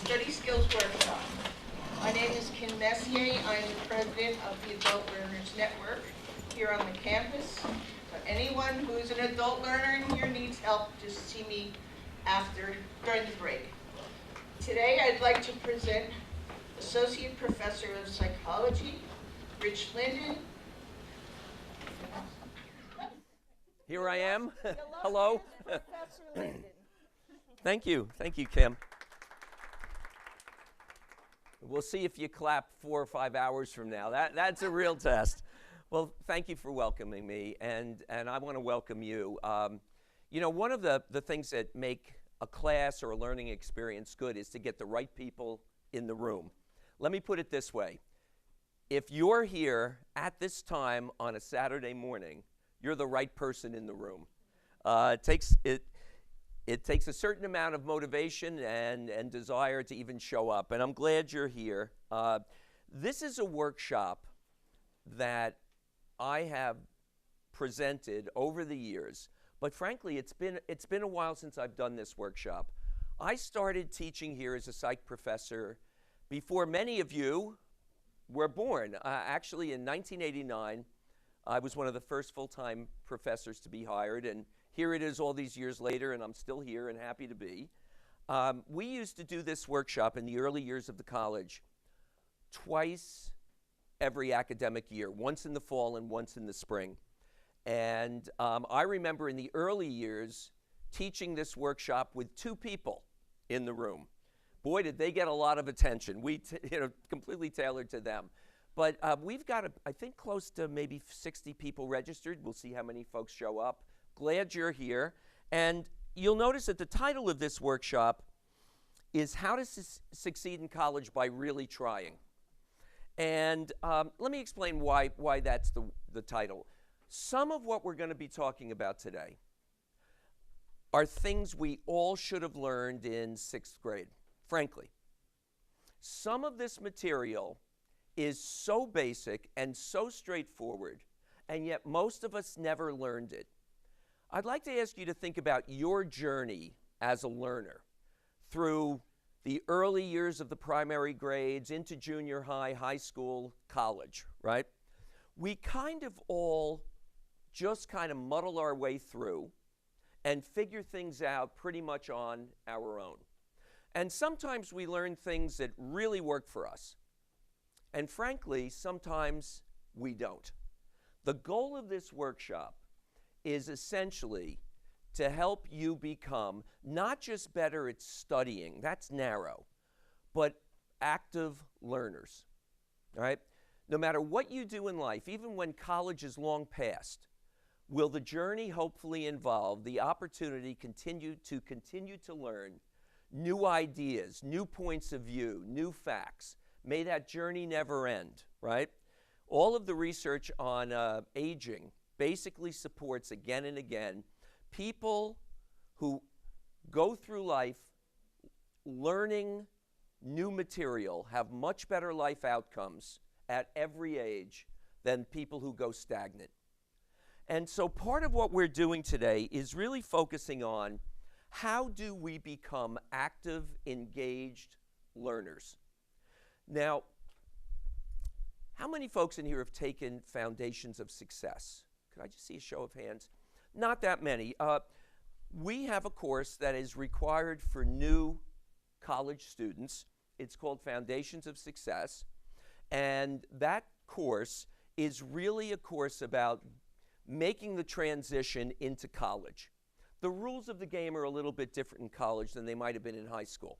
Study Skills Workshop. My name is Kim Messier. I'm the president of the Adult Learners Network here on the campus. Anyone who's an adult learner in here needs help, just see me during the break. Today I'd like to present Associate Professor of Psychology, Linden. Here I am. Hello. Professor Linden. Thank you, Kim. We'll see if you clap 4 or 5 hours from now. That's a real test. Well, thank you for welcoming me, and I want to welcome you. You know, one of the things that make a class or a learning experience good is to get the right people in the room. Let me put it this way. If you're here at this time on a Saturday morning, you're the right person in the room. It takes a certain amount of motivation and desire to even show up, and I'm glad you're here. This is a workshop that I have presented over the years, but frankly, it's been a while since I've done this workshop. I started teaching here as a psych professor before many of you were born. Actually, in 1989, I was one of the first full-time professors to be hired, and here it is all these years later, and I'm still here and happy to be. We used to do this workshop in the early years of the college twice every academic year, once in the fall and once in the spring. And I remember in the early years teaching this workshop with 2 people in the room. Boy, did they get a lot of attention. We completely tailored to them. But we've got, I think, close to maybe 60 people registered. We'll see how many folks show up. Glad you're here. And you'll notice that the title of this workshop is How to Succeed in College by Really Trying. And let me explain why that's the title. Some of what we're going to be talking about today are things we all should have learned in 6th grade, frankly. Some of this material is so basic and so straightforward, and yet most of us never learned it. I'd like to ask you to think about your journey as a learner through the early years of the primary grades into junior high, high school, college, right? We kind of all just kind of muddle our way through and figure things out pretty much on our own. And sometimes we learn things that really work for us. And frankly, sometimes we don't. The goal of this workshop is essentially to help you become not just better at studying, that's narrow, but active learners, all right? No matter what you do in life, even when college is long past, will the journey hopefully involve the opportunity to continue to learn new ideas, new points of view, new facts. May that journey never end, right? All of the research on aging basically supports again and again people who go through life learning new material have much better life outcomes at every age than people who go stagnant. And so part of what we're doing today is really focusing on how do we become active, engaged learners. Now, how many folks in here have taken Foundations of Success? Could I just see a show of hands? Not that many. We have a course that is required for new college students. It's called Foundations of Success. And that course is really a course about making the transition into college. The rules of the game are a little bit different in college than they might have been in high school.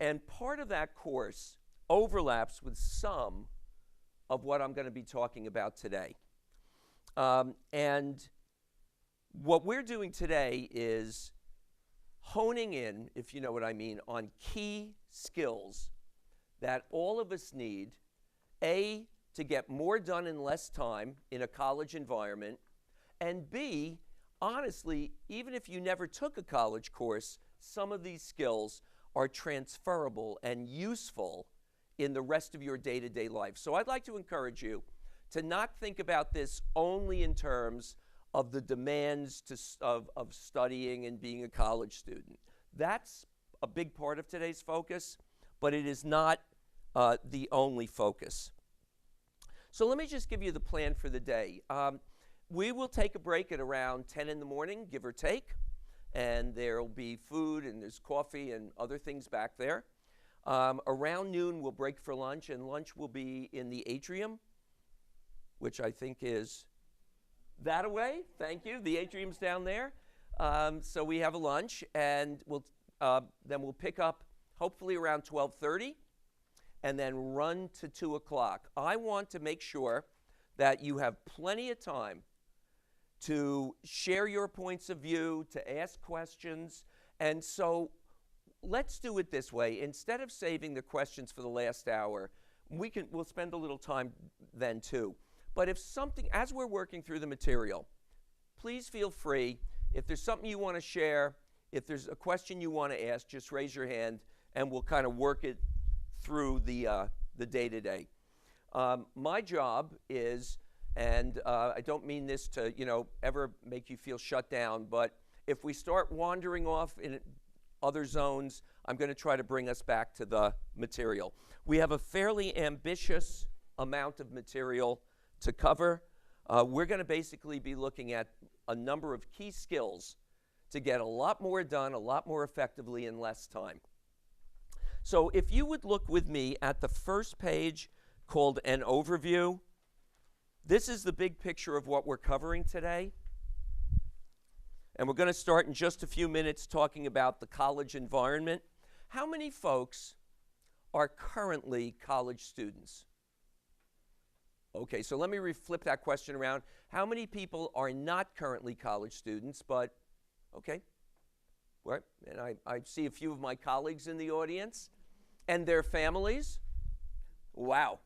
And part of that course overlaps with some of what I'm going to be talking about today. And what we're doing today is honing in, if you know what I mean, on key skills that all of us need, A, to get more done in less time in a college environment, and B, honestly, even if you never took a college course, some of these skills are transferable and useful in the rest of your day-to-day life. So I'd like to encourage you to not think about this only in terms of the demands of studying and being a college student. That's a big part of today's focus. but it is not the only focus. So let me just give you the plan for the day. We will take a break at around 10 in the morning, give or take, and there'll be food and there's coffee and other things back there. Around noon, we'll break for lunch, and lunch will be in the atrium, which I think is that away. Thank you. The atrium's down there. So we have a lunch, and then we'll pick up hopefully around 12:30, and then run to 2 o'clock. I want to make sure that you have plenty of time to share your points of view, to ask questions. And so let's do it this way. Instead of saving the questions for the last hour, we'll spend a little time then too. But if something, as we're working through the material, please feel free. If there's something you want to share, if there's a question you want to ask, just raise your hand and we'll kind of work it through the day-to-day. My job is, and I don't mean this to, ever make you feel shut down, but if we start wandering off in other zones, I'm going to try to bring us back to the material. We have a fairly ambitious amount of material to cover. We're going to basically be looking at a number of key skills to get a lot more done, a lot more effectively in less time. So if you would look with me at the first page called an overview, this is the big picture of what we're covering today. And we're going to start in just a few minutes talking about the college environment. How many folks are currently college students? Okay, so let me flip that question around. How many people are not currently college students, but, okay. Right. And I see a few of my colleagues in the audience and their families. Wow.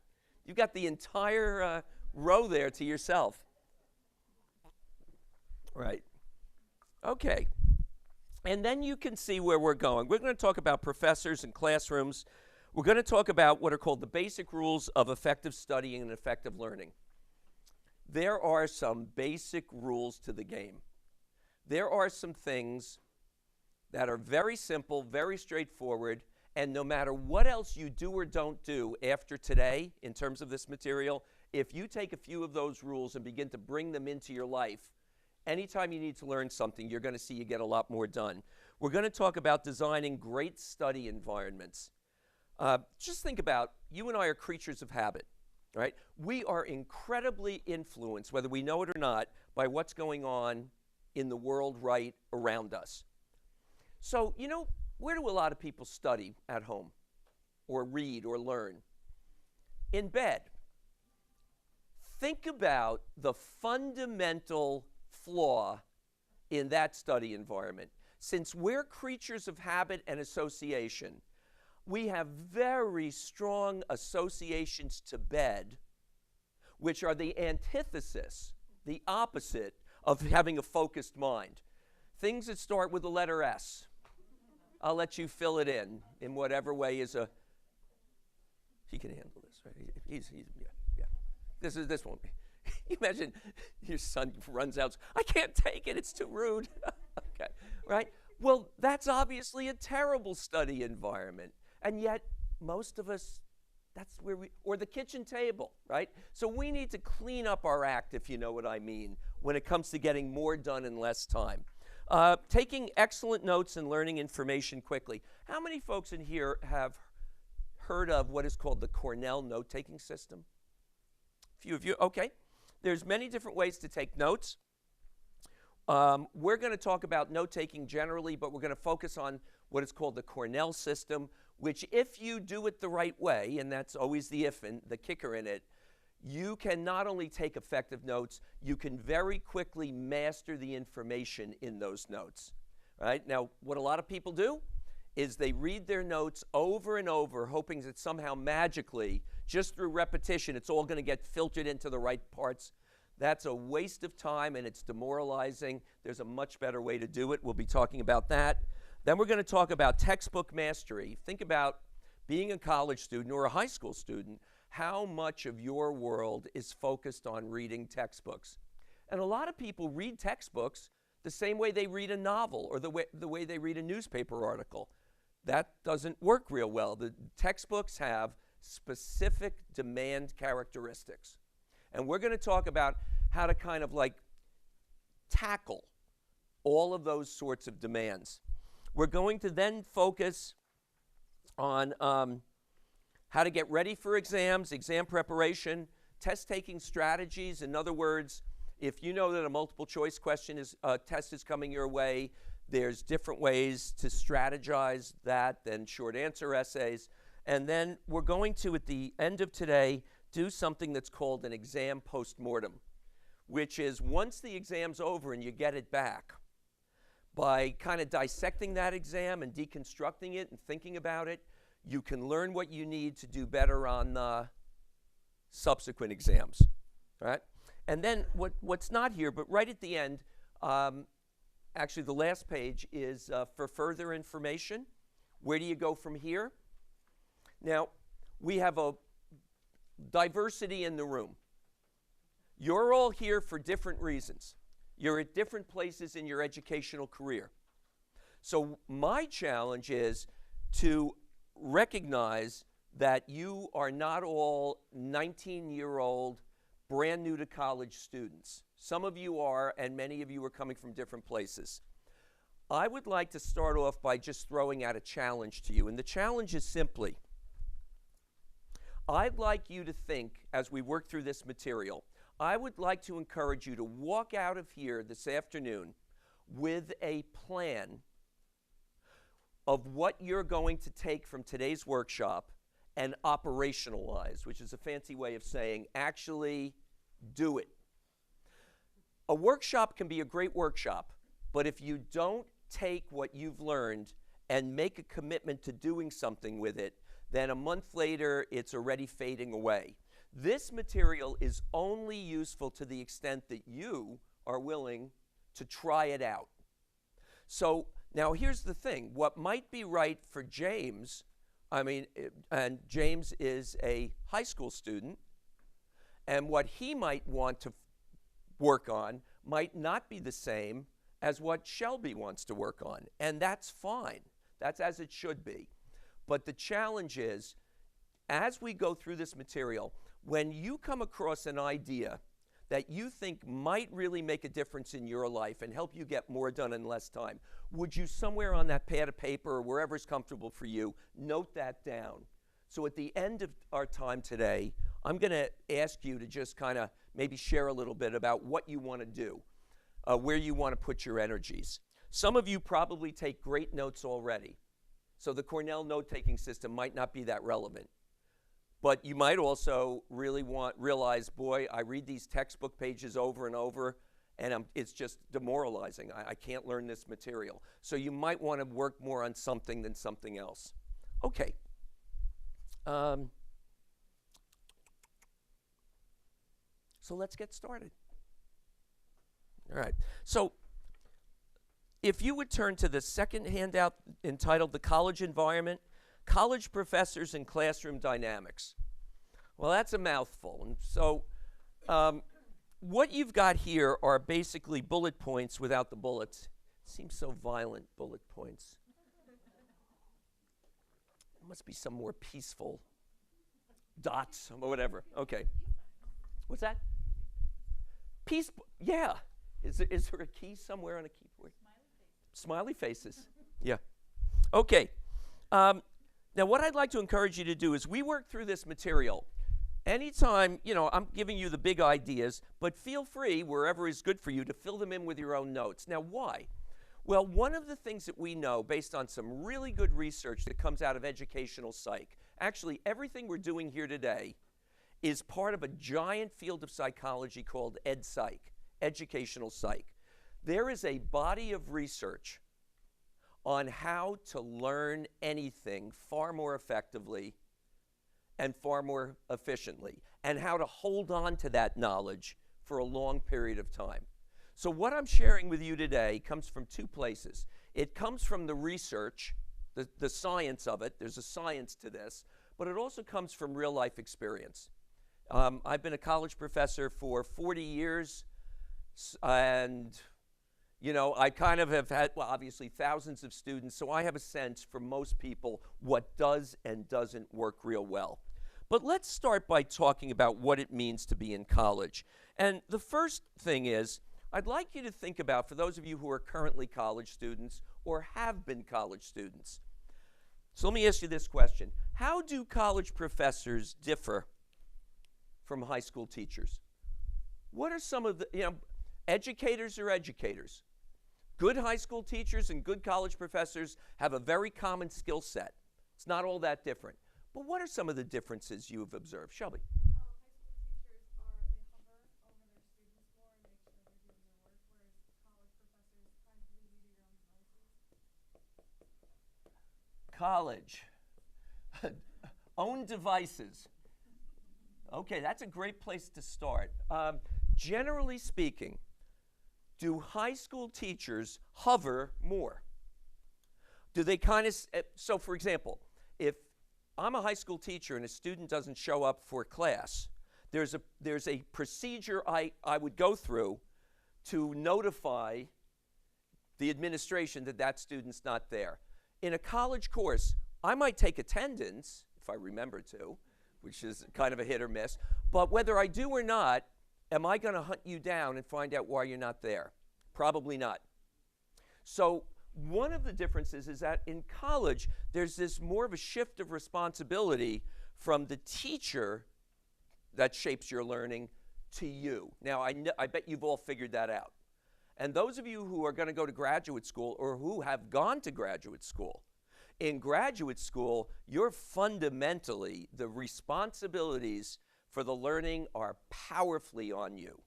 You've got the entire row there to yourself. Right. Okay. And then you can see where we're going. We're going to talk about professors and classrooms. We're going to talk about what are called the basic rules of effective studying and effective learning. There are some basic rules to the game. There are some things that are very simple, very straightforward, and no matter what else you do or don't do after today in terms of this material, if you take a few of those rules and begin to bring them into your life, anytime you need to learn something, you're going to see you get a lot more done. We're going to talk about designing great study environments. Just think about, you and I are creatures of habit, right? We are incredibly influenced, whether we know it or not, by what's going on in the world right around us. So, where do a lot of people study at home or read or learn? In bed. Think about the fundamental flaw in that study environment. Since we're creatures of habit and association, we have very strong associations to bed, which are the antithesis, the opposite of having a focused mind. Things that start with the letter S. I'll let you fill it in whatever way is a. He can handle this, right? Yeah. This won't be. Imagine your son runs out. I can't take it. It's too rude. Okay, right? Well, that's obviously a terrible study environment, and yet most of us. That's where or the kitchen table, right? So we need to clean up our act, if you know what I mean, when it comes to getting more done in less time. Taking excellent notes and learning information quickly. How many folks in here have heard of what is called the Cornell note-taking system? A few of you, okay. There's many different ways to take notes. We're going to talk about note-taking generally, but we're going to focus on what is called the Cornell system, which if you do it the right way, and that's always the if and the kicker in it, you can not only take effective notes, you can very quickly master the information in those notes. Right? Now, what a lot of people do is they read their notes over and over, hoping that somehow magically, just through repetition, it's all going to get filtered into the right parts. That's a waste of time and it's demoralizing. There's a much better way to do it. We'll be talking about that. Then we're going to talk about textbook mastery. Think about being a college student or a high school student. How much of your world is focused on reading textbooks? And a lot of people read textbooks the same way they read a novel or the way they read a newspaper article. that doesn't work real well. The textbooks have specific demand characteristics. And we're going to talk about how to kind of like tackle all of those sorts of demands. We're going to then focus on how to get ready for exams, exam preparation, test-taking strategies. In other words, if you know that a multiple choice test is coming your way, there's different ways to strategize that than short answer essays. And then we're going to, at the end of today, do something that's called an exam postmortem, which is once the exam's over and you get it back, by kind of dissecting that exam and deconstructing it and thinking about it, you can learn what you need to do better on subsequent exams, right? And then what's not here, but right at the end, actually the last page is for further information. Where do you go from here? Now, we have a diversity in the room. You're all here for different reasons. You're at different places in your educational career. So my challenge is to recognize that you are not all 19-year-old, brand new to college students. Some of you are, and many of you are coming from different places. I would like to start off by just throwing out a challenge to you, and the challenge is simply, I'd like you to think, as we work through this material, I would like to encourage you to walk out of here this afternoon with a plan of what you're going to take from today's workshop and operationalize, which is a fancy way of saying actually do it. A workshop can be a great workshop, but if you don't take what you've learned and make a commitment to doing something with it, then a month later it's already fading away. This material is only useful to the extent that you are willing to try it out. So now here's the thing. What might be right for James, and James is a high school student, and what he might want to work on might not be the same as what Shelby wants to work on. And that's fine. That's as it should be. But the challenge is, as we go through this material, when you come across an idea that you think might really make a difference in your life and help you get more done in less time, would you somewhere on that pad of paper or wherever's comfortable for you, note that down? So at the end of our time today, I'm going to ask you to just kind of maybe share a little bit about what you want to do, where you want to put your energies. Some of you probably take great notes already. So the Cornell note-taking system might not be that relevant. But you might also really realize, boy, I read these textbook pages over and over, and it's just demoralizing. I can't learn this material. So you might want to work more on something than something else. Okay. So let's get started. All right. So if you would turn to the second handout entitled The College Environment, College Professors and Classroom Dynamics. Well, that's a mouthful. And so what you've got here are basically bullet points without the bullets. It seems so violent, bullet points. There must be some more peaceful dots or whatever. Okay. What's that? Peace, yeah. Is there a key somewhere on a keyboard? Smiley faces. Yeah. Okay. Now, what I'd like to encourage you to do is we work through this material. Anytime, I'm giving you the big ideas, but feel free, wherever is good for you, to fill them in with your own notes. Now, why? Well, one of the things that we know, based on some really good research that comes out of educational psych, actually everything we're doing here today is part of a giant field of psychology called EdPsych, educational psych. There is a body of research on how to learn anything far more effectively and far more efficiently, and how to hold on to that knowledge for a long period of time. So what I'm sharing with you today comes from two places. It comes from the research, the science of it. There's a science to this, but it also comes from real life experience. I've been a college professor for 40 years, and You know, I kind of have had, well, obviously thousands of students, so I have a sense for most people what does and doesn't work real well. But let's start by talking about what it means to be in college. And the first thing is, I'd like you to think about, for those of you who are currently college students or have been college students. So let me ask you this question. How do college professors differ from high school teachers? What are some of the, educators are educators. Good high school teachers and good college professors have a very common skill set. It's not all that different. But what are some of the differences you have observed? Shelby? High school teachers they hover over their students more and make sure they're doing their work, whereas college professors kind of leave you to your own devices. College. Own devices. Okay, that's a great place to start. Generally speaking, do high school teachers hover more? Do they kind of, so for example, if I'm a high school teacher and a student doesn't show up for class, there's a procedure I would go through to notify the administration that that student's not there. In a college course, I might take attendance, if I remember to, which is kind of a hit or miss, but whether I do or not, am I going to hunt you down and find out why you're not there? Probably not. So one of the differences is that in college, there's this more of a shift of responsibility from the teacher that shapes your learning to you. Now, I bet you've all figured that out. And those of you who are going to go to graduate school or who have gone to graduate school, in graduate school, you're fundamentally, the responsibilities for the learning are powerfully on you.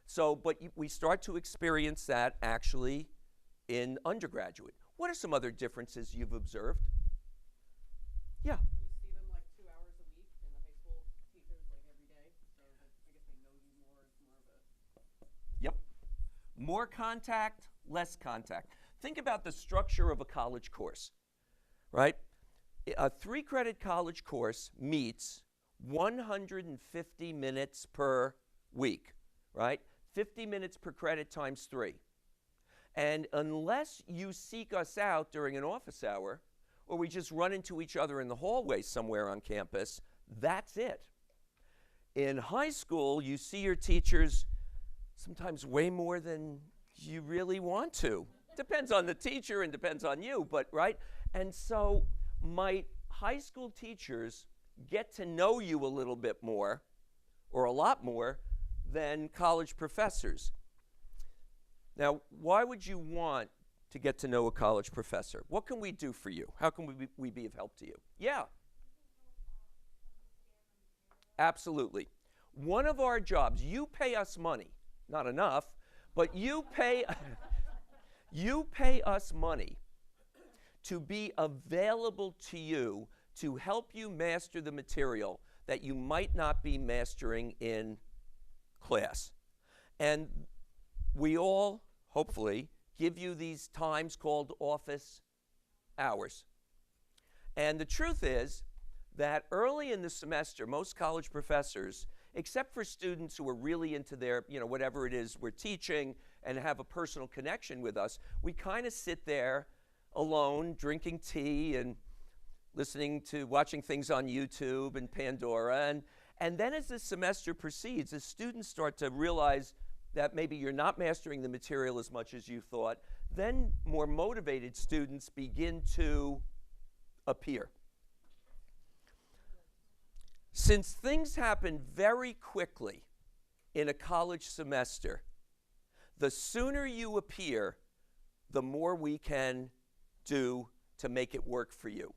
So, but we start to experience that actually in undergraduate. What are some other differences you've observed? Yeah. You see them like 2 hours a week, and the high school teachers like every day. So I guess they know you more. It's more of a. Yep. More contact, less contact. Think about the structure of a college course, right? A 3-credit college course meets 150 minutes per week, right? 50 minutes per credit times 3. And unless you seek us out during an office hour, or we just run into each other in the hallway somewhere on campus, that's it. In high school, you see your teachers sometimes way more than you really want to. Depends on the teacher and depends on you, but right? And so my high school teachers get to know you a little bit more, or a lot more, than college professors. Now, why would you want to get to know a college professor? What can we do for you? How can we be of help to you? Yeah. Absolutely. One of our jobs, you pay us money, not enough, but you pay us money to be available to you to help you master the material that you might not be mastering in class. And we all, hopefully, give you these times called office hours. And the truth is that early in the semester, most college professors, except for students who are really into their, whatever it is we're teaching and have a personal connection with us, we kind of sit there alone, drinking tea and watching things on YouTube and Pandora. And then as the semester proceeds, as students start to realize that maybe you're not mastering the material as much as you thought, then more motivated students begin to appear. Since things happen very quickly in a college semester, the sooner you appear, the more we can do to make it work for you.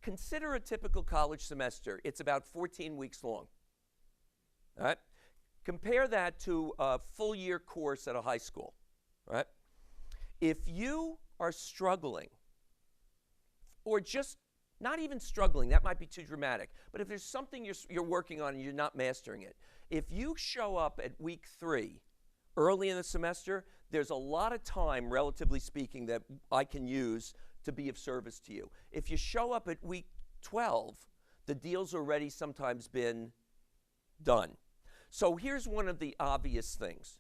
Consider a typical college semester. It's about 14 weeks long. All right? Compare that to a full year course at a high school. Right? If you are struggling, or just not even struggling, that might be too dramatic, but if there's something you're working on and you're not mastering it, if you show up at week 3 early in the semester, there's a lot of time, relatively speaking, that I can use to be of service to you. If you show up at week 12, the deal's already sometimes been done. So here's one of the obvious things.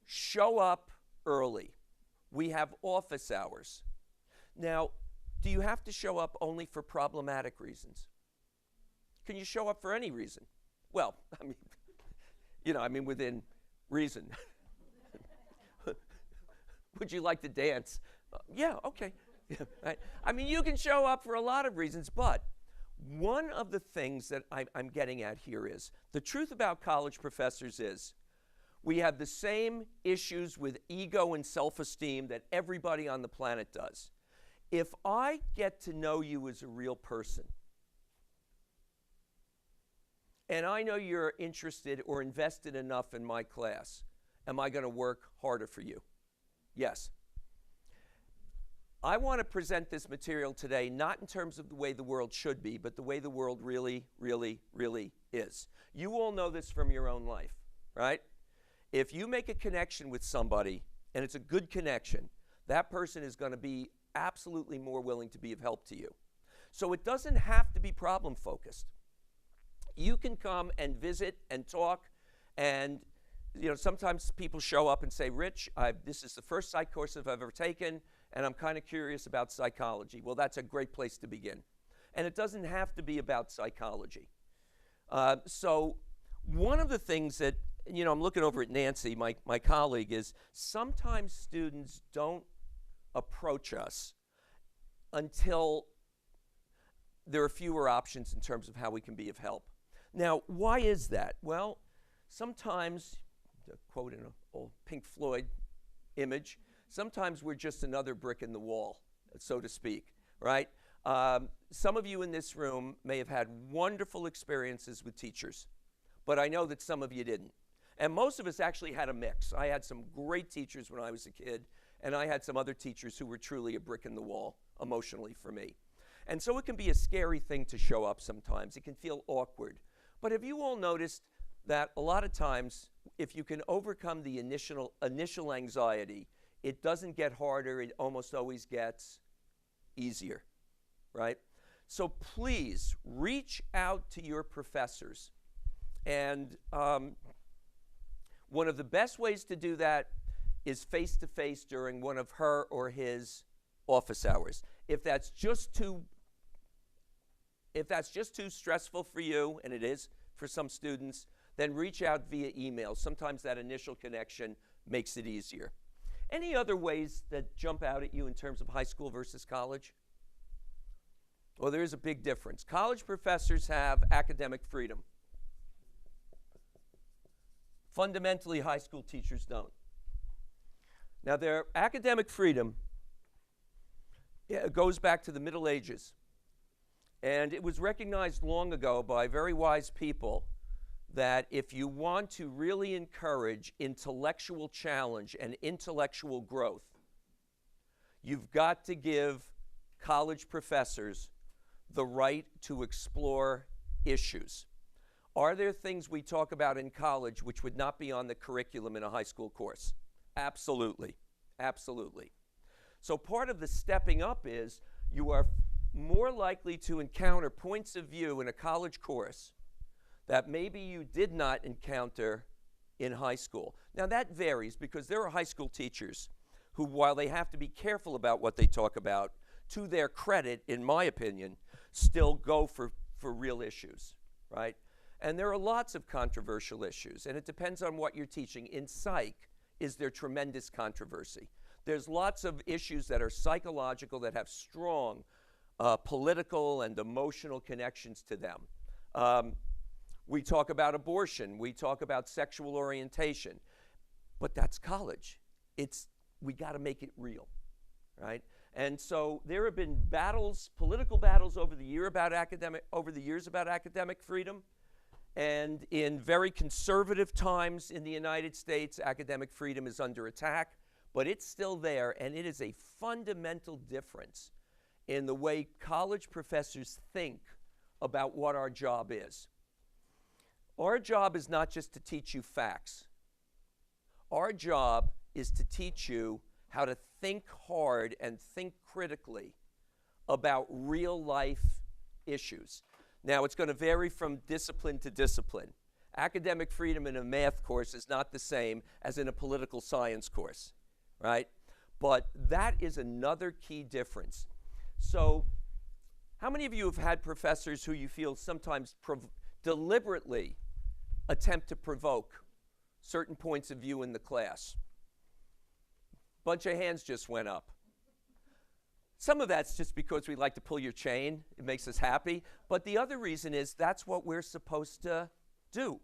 Show up early. We have office hours. Now, do you have to show up only for problematic reasons? Can you show up for any reason? Well, I mean, within reason. Would you like to dance? Yeah, okay. Yeah, right. I mean, you can show up for a lot of reasons, but one of the things that I'm getting at here is the truth about college professors is we have the same issues with ego and self-esteem that everybody on the planet does. If I get to know you as a real person, and I know you're interested or invested enough in my class, am I going to work harder for you? Yes. I want to present this material today not in terms of the way the world should be, but the way the world really, really, really is. You all know this from your own life, right? If you make a connection with somebody, and it's a good connection, that person is going to be absolutely more willing to be of help to you. So it doesn't have to be problem-focused. You can come and visit and talk, and sometimes people show up and say, Rich, this is the first psych course I've ever taken, and I'm kind of curious about psychology. Well, that's a great place to begin. And it doesn't have to be about psychology. So one of the things that, I'm looking over at Nancy, my colleague, is sometimes students don't approach us until there are fewer options in terms of how we can be of help. Now, why is that? Well, sometimes, to quote an old Pink Floyd image, sometimes we're just another brick in the wall, so to speak, right? Some of you in this room may have had wonderful experiences with teachers, but I know that some of you didn't. And most of us actually had a mix. I had some great teachers when I was a kid, and I had some other teachers who were truly a brick in the wall emotionally for me. And so it can be a scary thing to show up sometimes. It can feel awkward. But have you all noticed that a lot of times, if you can overcome the initial anxiety, it doesn't get harder, it almost always gets easier, right? So please reach out to your professors. And one of the best ways to do that is face-to-face during one of her or his office hours. If that's just too stressful for you, and it is for some students, then reach out via email. Sometimes that initial connection makes it easier. Any other ways that jump out at you in terms of high school versus college? Well, there is a big difference. College professors have academic freedom. Fundamentally, high school teachers don't. Now, their academic freedom goes back to the Middle Ages. And it was recognized long ago by very wise people that if you want to really encourage intellectual challenge and intellectual growth, you've got to give college professors the right to explore issues. Are there things we talk about in college which would not be on the curriculum in a high school course? Absolutely. Absolutely. So part of the stepping up is you are more likely to encounter points of view in a college course that maybe you did not encounter in high school. Now that varies because there are high school teachers who, while they have to be careful about what they talk about, to their credit, in my opinion, still go for real issues, right? And there are lots of controversial issues, and it depends on what you're teaching. In psych, is there tremendous controversy? There's lots of issues that are psychological that have strong political and emotional connections to them. We talk about abortion. We talk about sexual orientation. But that's college. We got to make it real, right? And so there have been battles, political battles over the years about academic freedom. And in very conservative times in the United States, academic freedom is under attack. But it's still there, and it is a fundamental difference in the way college professors think about what our job is. Our job is not just to teach you facts. Our job is to teach you how to think hard and think critically about real life issues. Now, it's going to vary from discipline to discipline. Academic freedom in a math course is not the same as in a political science course. right? But that is another key difference. So how many of you have had professors who you feel sometimes deliberately attempt to provoke certain points of view in the class? Bunch of hands just went up. Some of that's just because we like to pull your chain. It makes us happy. But the other reason is that's what we're supposed to do.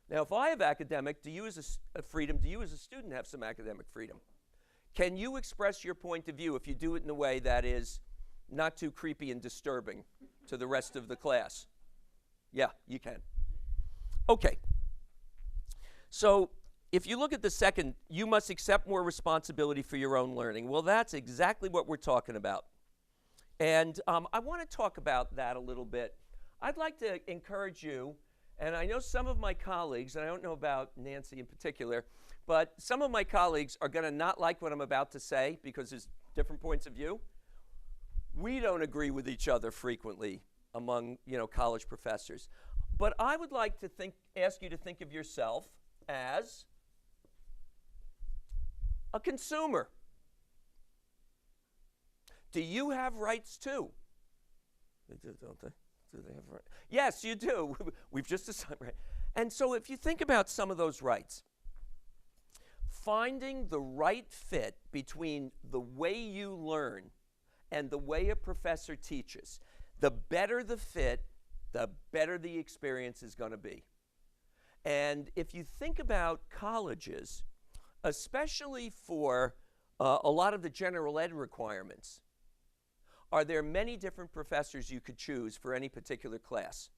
Now, if I have academic, do you as a freedom, do you as a student have some academic freedom? Can you express your point of view if you do it in a way that is not too creepy and disturbing to the rest of the class? Yeah, you can. Okay. So if you look at the second, you must accept more responsibility for your own learning. Well, that's exactly what we're talking about. And I want to talk about that a little bit. I'd like to encourage you, and I know some of my colleagues, and I don't know about Nancy in particular, but some of my colleagues are going to not like what I'm about to say because there's different points of view. We don't agree with each other frequently among, college professors. But I would like to ask you to think of yourself as a consumer. Do you have rights too? They do, don't they? Do they have rights? Yes, you do. We've just decided. Right. And so if you think about some of those rights, finding the right fit between the way you learn and the way a professor teaches, the better the fit, the better the experience is going to be. And if you think about colleges, especially for a lot of the general ed requirements, are there many different professors you could choose for any particular class?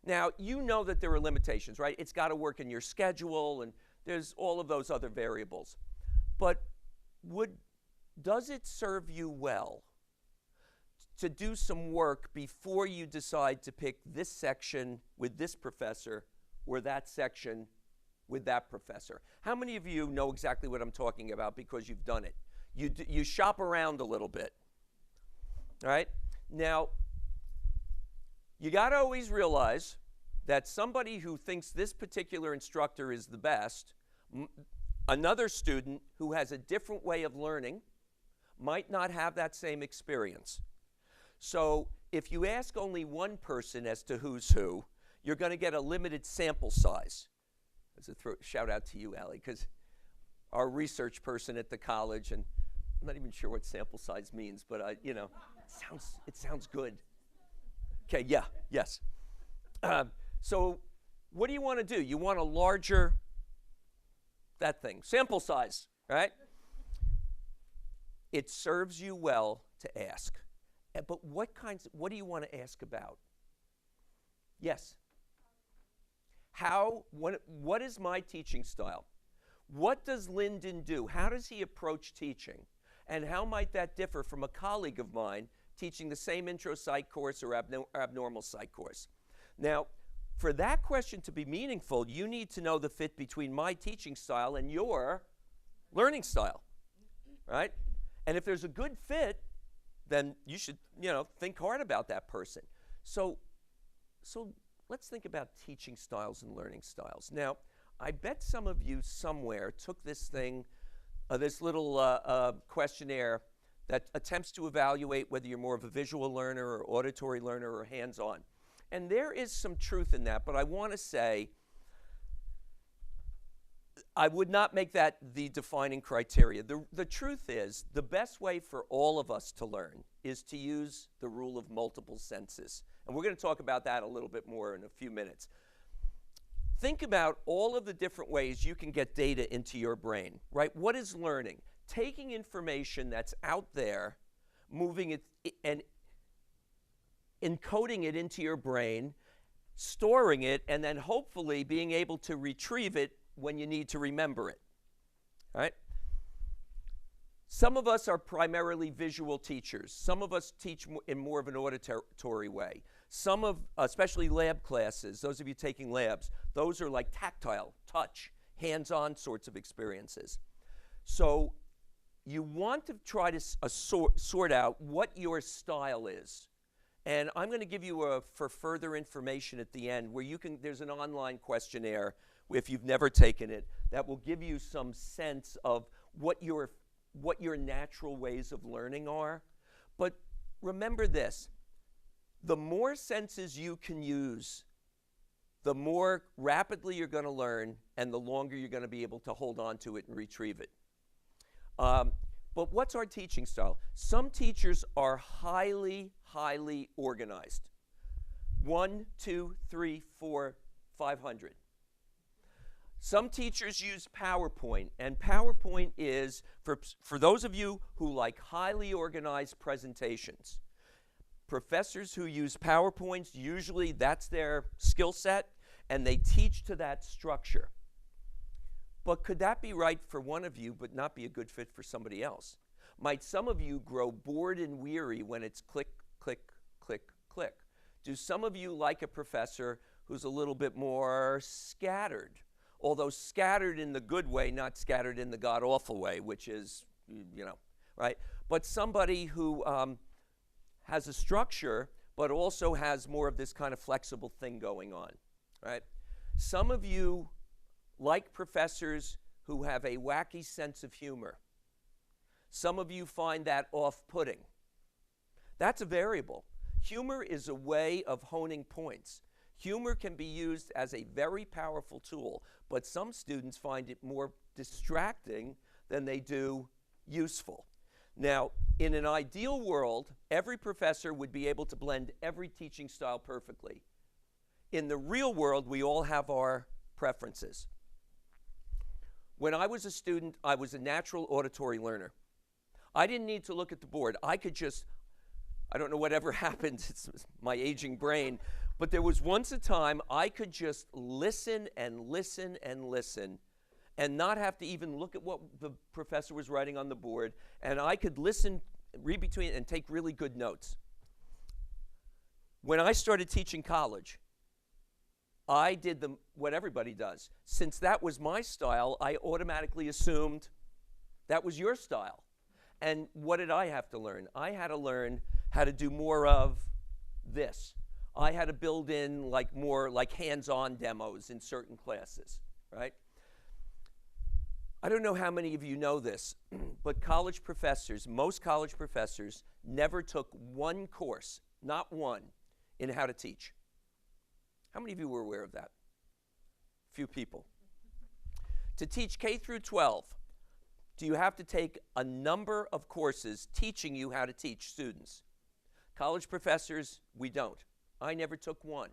Now, you know that there are limitations, right? It's got to work in your schedule, and there's all of those other variables. But does it serve you well to do some work before you decide to pick this section with this professor or that section with that professor? How many of you know exactly what I'm talking about because you've done it? You shop around a little bit, all right? Now, you got to always realize that somebody who thinks this particular instructor is the best, another student who has a different way of learning might not have that same experience. So if you ask only one person as to who's who, you're going to get a limited sample size. As a shout out to you, Allie, because our research person at the college, and I'm not even sure what sample size means, but it sounds good. Okay, yeah, yes. So what do you want to do? You want a larger, sample size, right? It serves you well to ask. But what do you want to ask about? Yes. What is my teaching style? What does Linden do? How does he approach teaching? And how might that differ from a colleague of mine teaching the same intro psych course or abnormal psych course? Now, for that question to be meaningful, you need to know the fit between my teaching style and your learning style, right? And if there's a good fit, then you should, think hard about that person. So let's think about teaching styles and learning styles. Now, I bet some of you somewhere took this thing, this little questionnaire that attempts to evaluate whether you're more of a visual learner or auditory learner or hands-on. And there is some truth in that, but I want to say I would not make that the defining criteria. The truth is, the best way for all of us to learn is to use the rule of multiple senses. And we're going to talk about that a little bit more in a few minutes. Think about all of the different ways you can get data into your brain, right? What is learning? Taking information that's out there, moving it and encoding it into your brain, storing it, and then hopefully being able to retrieve it when you need to remember it, right? Some of us are primarily visual teachers. Some of us teach in more of an auditory way. Especially lab classes, those of you taking labs, those are like tactile, touch, hands-on sorts of experiences. So you want to try to sort out what your style is. And I'm going to give you for further information at the end where there's an online questionnaire, if you've never taken it, that will give you some sense of what your what your natural ways of learning are. But remember this, the more senses you can use, the more rapidly you're going to learn and the longer you're going to be able to hold on to it and retrieve it. But what's our teaching style? Some teachers are highly, highly organized. 1, 2, 3, 4, 500. Some teachers use PowerPoint, and PowerPoint is, for those of you who like highly organized presentations, professors who use PowerPoints, usually that's their skill set, and they teach to that structure. But could that be right for one of you but not be a good fit for somebody else? Might some of you grow bored and weary when it's click, click, click, click? Do some of you like a professor who's a little bit more scattered? Although scattered in the good way, not scattered in the god-awful way, which is, you know, right? But somebody who has a structure, but also has more of this kind of flexible thing going on, right? Some of you like professors who have a wacky sense of humor. Some of you find that off-putting. That's a variable. Humor is a way of honing points. Humor can be used as a very powerful tool, but some students find it more distracting than they do useful. Now, in an ideal world, every professor would be able to blend every teaching style perfectly. In the real world, we all have our preferences. When I was a student, I was a natural auditory learner. I didn't need to look at the board. I could just, I don't know whatever happened, it's my aging brain, but there was once a time I could just listen and listen and listen and not have to even look at what the professor was writing on the board, and I could listen, read between, and take really good notes. When I started teaching college, I did what everybody does. Since that was my style, I automatically assumed that was your style. And what did I have to learn? I had to learn how to do more of this. I had to build in more hands-on demos in certain classes, right? I don't know how many of you know this, but college professors, most college professors, never took one course, not one, in how to teach. How many of you were aware of that? Few people. To teach K through 12, do you have to take a number of courses teaching you how to teach students? College professors, we don't. I never took one.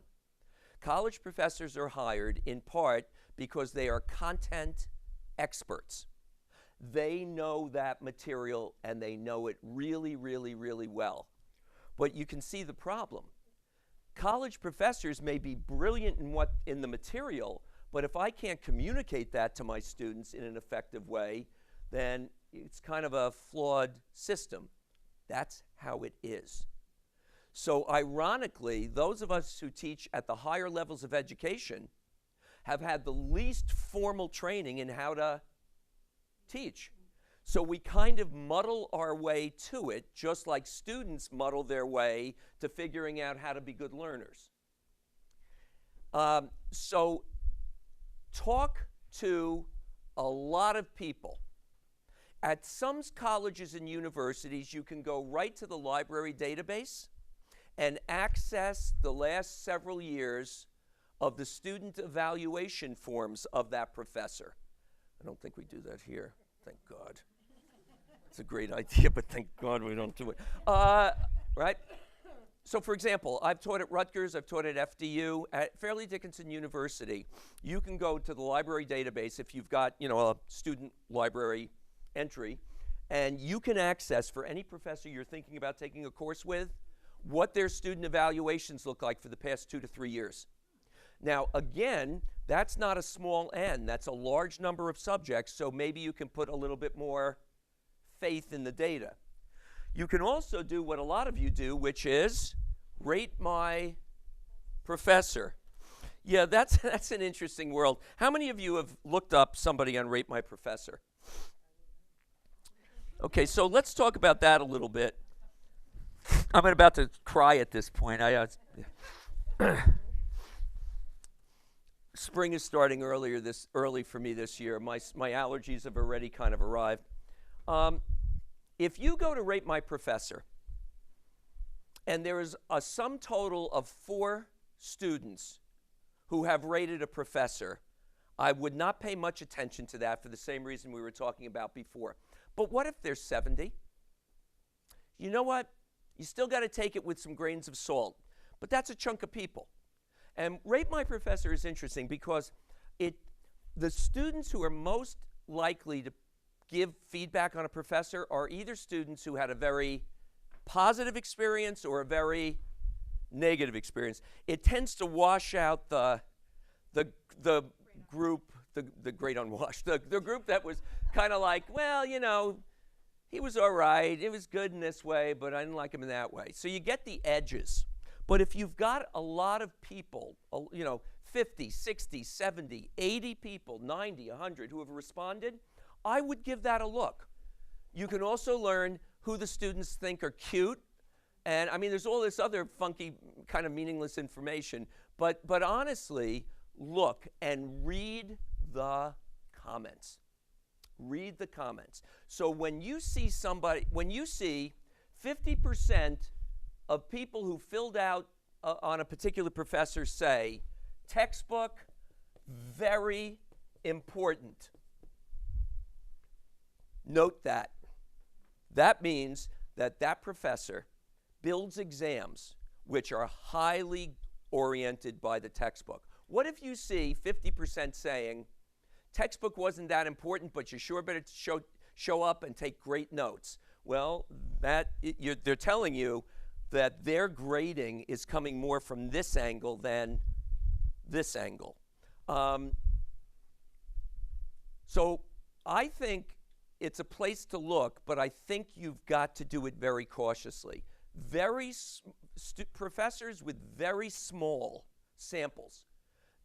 College professors are hired in part because they are content experts. They know that material and they know it really, really, really well. But you can see the problem. College professors may be brilliant in the material, but if I can't communicate that to my students in an effective way, then it's kind of a flawed system. That's how it is. So ironically, those of us who teach at the higher levels of education have had the least formal training in how to teach. So we kind of muddle our way to it, just like students muddle their way to figuring out how to be good learners. So talk to a lot of people. At some colleges and universities, you can go right to the library database and access the last several years of the student evaluation forms of that professor. I don't think we do that here, thank God. It's a great idea, but thank God we don't do it. Right? So for example, I've taught at Rutgers, I've taught at FDU, at Fairleigh Dickinson University. You can go to the library database if you've got, a student library entry, and you can access, for any professor you're thinking about taking a course with, what their student evaluations look like for the past 2 to 3 years. Now, again, that's not a small N, that's a large number of subjects, so maybe you can put a little bit more faith in the data. You can also do what a lot of you do, which is rate my professor. Yeah, that's an interesting world. How many of you have looked up somebody on Rate My Professor? Okay, so let's talk about that a little bit. I'm about to cry at this point. Spring is starting early for me this year. My allergies have already kind of arrived. If you go to Rate My Professor, and there is a sum total of 4 students who have rated a professor, I would not pay much attention to that for the same reason we were talking about before. But what if there's 70? You know what? You still got to take it with some grains of salt. But that's a chunk of people. And Rate My Professor is interesting because the students who are most likely to give feedback on a professor are either students who had a very positive experience or a very negative experience. It tends to wash out the group, the great unwashed, the group that was kind of like, well, you know, he was all right, it was good in this way, but I didn't like him in that way. So you get the edges. But if you've got a lot of people, you know, 50, 60, 70, 80 people, 90, 100 who have responded, I would give that a look. You can also learn who the students think are cute. And I mean, there's all this other funky kind of meaningless information. But honestly, look and read the comments. Read the comments. So when you see 50% of people who filled out on a particular professor say, textbook, very important. Note that. That means that that professor builds exams which are highly oriented by the textbook. What if you see 50% saying, textbook wasn't that important, but you sure better show up and take great notes? Well, they're telling you that their grading is coming more from this angle than this angle. So I think it's a place to look, but I think you've got to do it very cautiously. Professors with very small samples,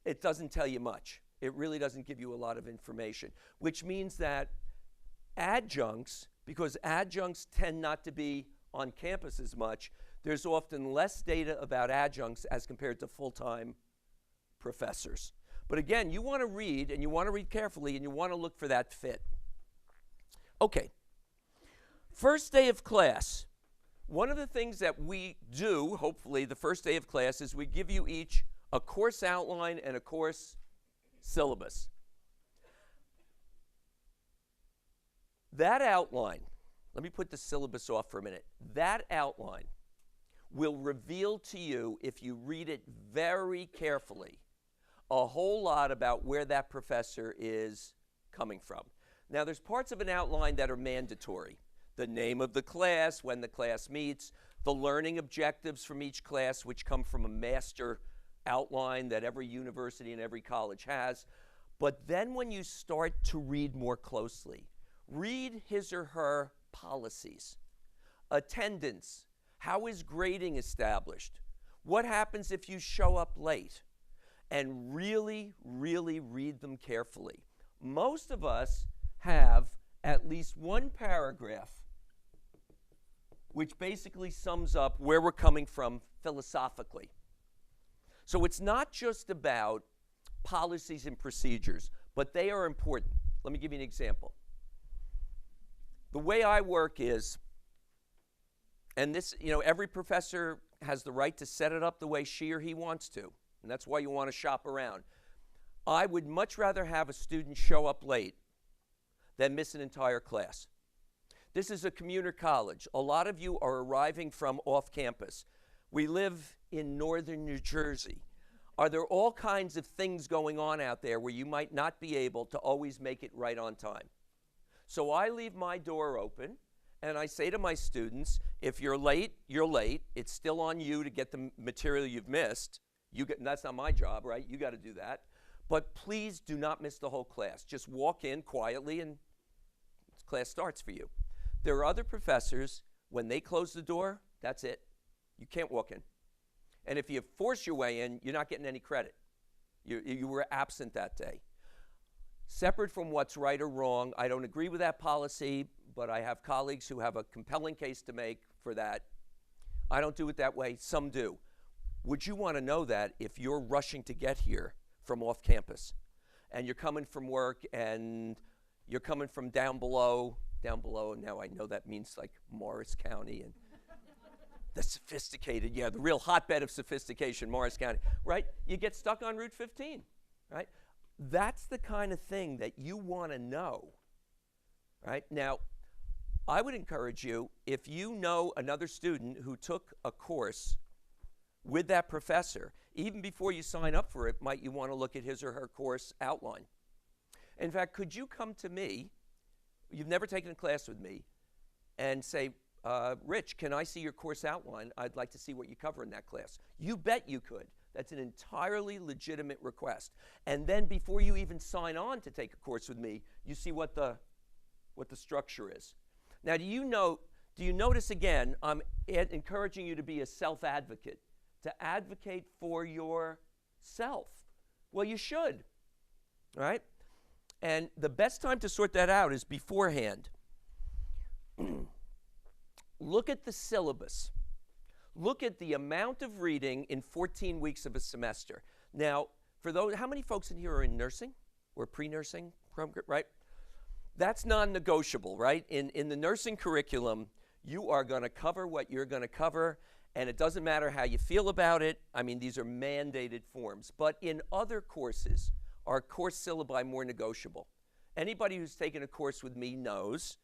it doesn't tell you much. It really doesn't give you a lot of information, which means that adjuncts, because adjuncts tend not to be on campus as much, there's often less data about adjuncts as compared to full-time professors. But again, you want to read, and you want to read carefully, and you want to look for that fit. Okay, first day of class. One of the things that we do, hopefully, the first day of class is we give you each a course outline and a course syllabus. That outline, let me put the syllabus off for a minute. That outline will reveal to you, if you read it very carefully, a whole lot about where that professor is coming from. Now, there's parts of an outline that are mandatory. The name of the class, when the class meets, the learning objectives from each class, which come from a master outline that every university and every college has. But then when you start to read more closely, read his or her policies. Attendance. How is grading established? What happens if you show up late? And really, really read them carefully. Most of us have at least one paragraph which basically sums up where we're coming from philosophically. So it's not just about policies and procedures, but they are important. Let me give you an example. The way I work is, and this, you know, every professor has the right to set it up the way she or he wants to, and that's why you want to shop around. I would much rather have a student show up late than miss an entire class. This is a commuter college. A lot of you are arriving from off campus. We live in northern New Jersey. Are there all kinds of things going on out there where you might not be able to always make it right on time? So I leave my door open and I say to my students, if you're late, you're late. It's still on you to get the material you've missed. That's not my job, right? You got to do that. But please do not miss the whole class. Just walk in quietly and class starts for you. There are other professors, when they close the door, that's it. You can't walk in. And if you force your way in, you're not getting any credit. You were absent that day. Separate from what's right or wrong, I don't agree with that policy, but I have colleagues who have a compelling case to make for that. I don't do it that way. Some do. Would you want to know that if you're rushing to get here from off campus and you're coming from work and you're coming from down below down below. Now I know that means like Morris County and the sophisticated, the real hotbed of sophistication, Morris County, right? You get stuck on Route 15, right? That's the kind of thing that you want to know, right? Now, I would encourage you, if you know another student who took a course with that professor, even before you sign up for it, might you want to look at his or her course outline. In fact, could you come to me, you've never taken a class with me, and say, Rich, can I see your course outline? I'd like to see what you cover in that class. You bet you could. That's an entirely legitimate request. And then before you even sign on to take a course with me, you see what the structure is. Now, do you notice again, I'm encouraging you to be a self-advocate, to advocate for yourself. Well, you should, right? And the best time to sort that out is beforehand. Look at the syllabus. Look at the amount of reading in 14 weeks of a semester. Now, for those, how many folks in here are in nursing or pre-nursing program, right? That's non-negotiable, right? In the nursing curriculum, you are going to cover what you're going to cover, and it doesn't matter how you feel about it. I mean, these are mandated forms. But in other courses, are course syllabi more negotiable? Anybody who's taken a course with me knows,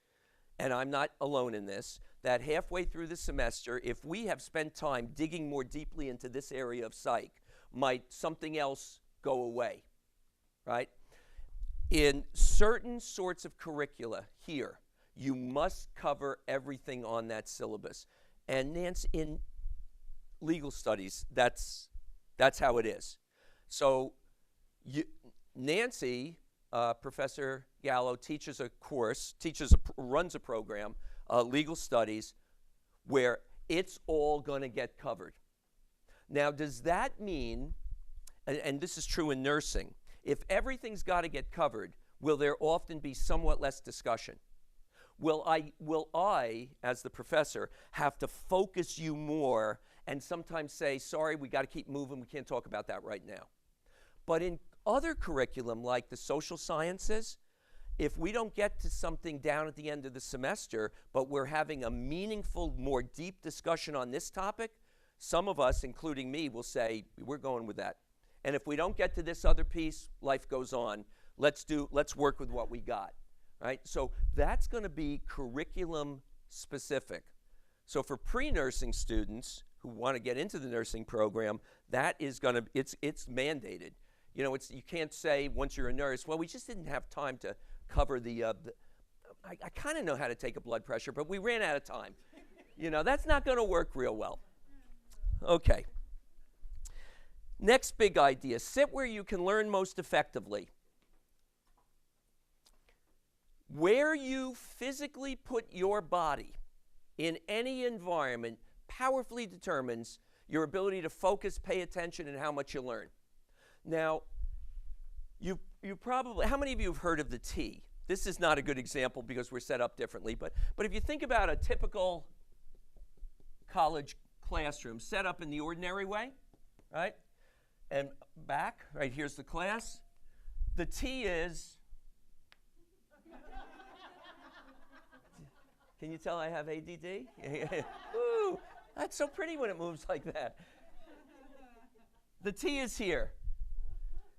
and I'm not alone in this, that halfway through the semester, if we have spent time digging more deeply into this area of psych, might something else go away, right? In certain sorts of curricula here, you must cover everything on that syllabus. And Nancy, in legal studies, that's how it is. So Nancy, Professor Gallo, teaches a course, runs a program, legal studies, where it's all going to get covered. Now, does that mean, and this is true in nursing, if everything's got to get covered, will there often be somewhat less discussion? Will I, as the professor, have to focus you more and sometimes say, sorry, we got to keep moving, we can't talk about that right now? But in other curriculum, like the social sciences, if we don't get to something down at the end of the semester, but we're having a meaningful, more deep discussion on this topic, some of us, including me, will say, we're going with that. And if we don't get to this other piece, life goes on. Let's work with what we got, right? So that's going to be curriculum specific. So for pre-nursing students who want to get into the nursing program, that is going to, it's mandated. You know, you can't say once you're a nurse, well, we just didn't have time to cover I kind of know how to take a blood pressure, but we ran out of time. You know, that's not going to work real well. Okay. Next big idea, sit where you can learn most effectively. Where you physically put your body in any environment powerfully determines your ability to focus, pay attention, and how much you learn. Now, you probably, how many of you have heard of the T? This is not a good example because we're set up differently, but if you think about a typical college classroom set up in the ordinary way, right? And back, right, here's the class. The T is, can you tell I have ADD? Ooh, that's so pretty when it moves like that. The T is here.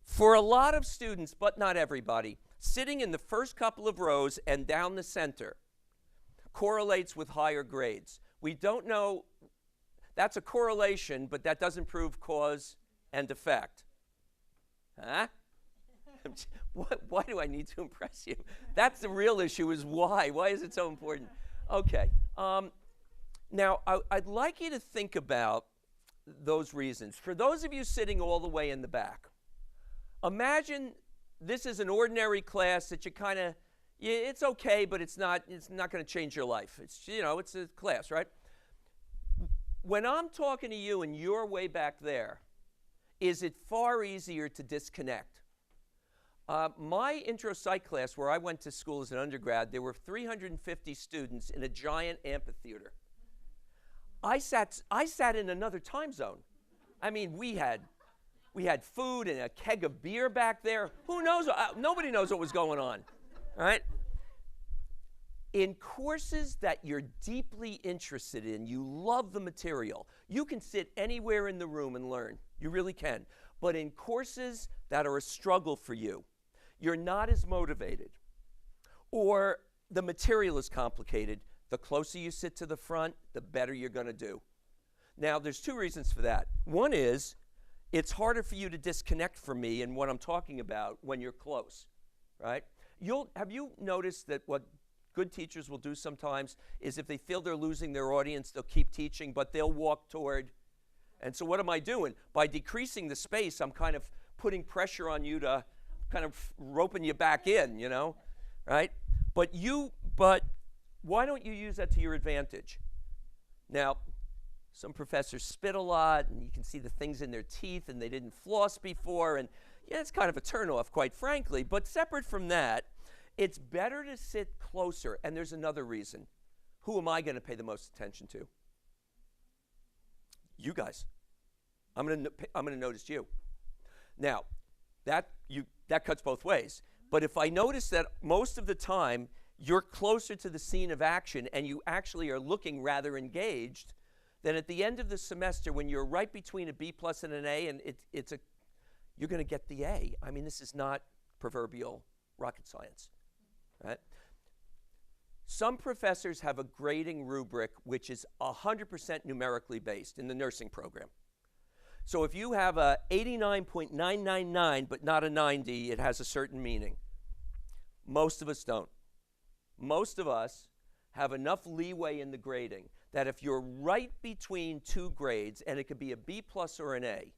For a lot of students, but not everybody, sitting in the first couple of rows and down the center correlates with higher grades. We don't know, that's a correlation, but that doesn't prove cause and effect. Huh? Why do I need to impress you? That's the real issue, is why. Why is it so important? Okay. Now, I'd like you to think about those reasons. For those of you sitting all the way in the back, imagine this is an ordinary class that you kind of, it's okay, but it's not going to change your life. It's, you know, it's a class, right? When I'm talking to you and you're way back there, is it far easier to disconnect? My intro psych class, where I went to school as an undergrad, there were 350 students in a giant amphitheater. I sat in another time zone. I mean, we had food and a keg of beer back there. Who knows? Nobody knows what was going on, right? In courses that you're deeply interested in, you love the material, you can sit anywhere in the room and learn. You really can. But in courses that are a struggle for you, you're not as motivated, or the material is complicated, the closer you sit to the front, the better you're going to do. Now, there's two reasons for that. One is, it's harder for you to disconnect from me and what I'm talking about when you're close, right? Have you noticed that what good teachers will do sometimes is if they feel they're losing their audience, they'll keep teaching, but they'll walk toward. And so what am I doing? By decreasing the space, I'm kind of putting pressure on you to kind of roping you back in, you know, right? But why don't you use that to your advantage? Now, some professors spit a lot, and you can see the things in their teeth, and they didn't floss before, and yeah, it's kind of a turnoff, quite frankly. But separate from that, it's better to sit closer, and there's another reason. Who am I going to pay the most attention to? You guys. I'm going to notice you. Now, that cuts both ways. But if I notice that most of the time you're closer to the scene of action and you actually are looking rather engaged, then at the end of the semester, when you're right between a B+ and an A, and you're going to get the A. I mean, this is not proverbial rocket science, right? Some professors have a grading rubric which is 100% numerically based in the nursing program. So if you have a 89.999 but not a 90, it has a certain meaning. Most of us don't. Most of us have enough leeway in the grading that if you're right between two grades, and it could be a B+ or an A,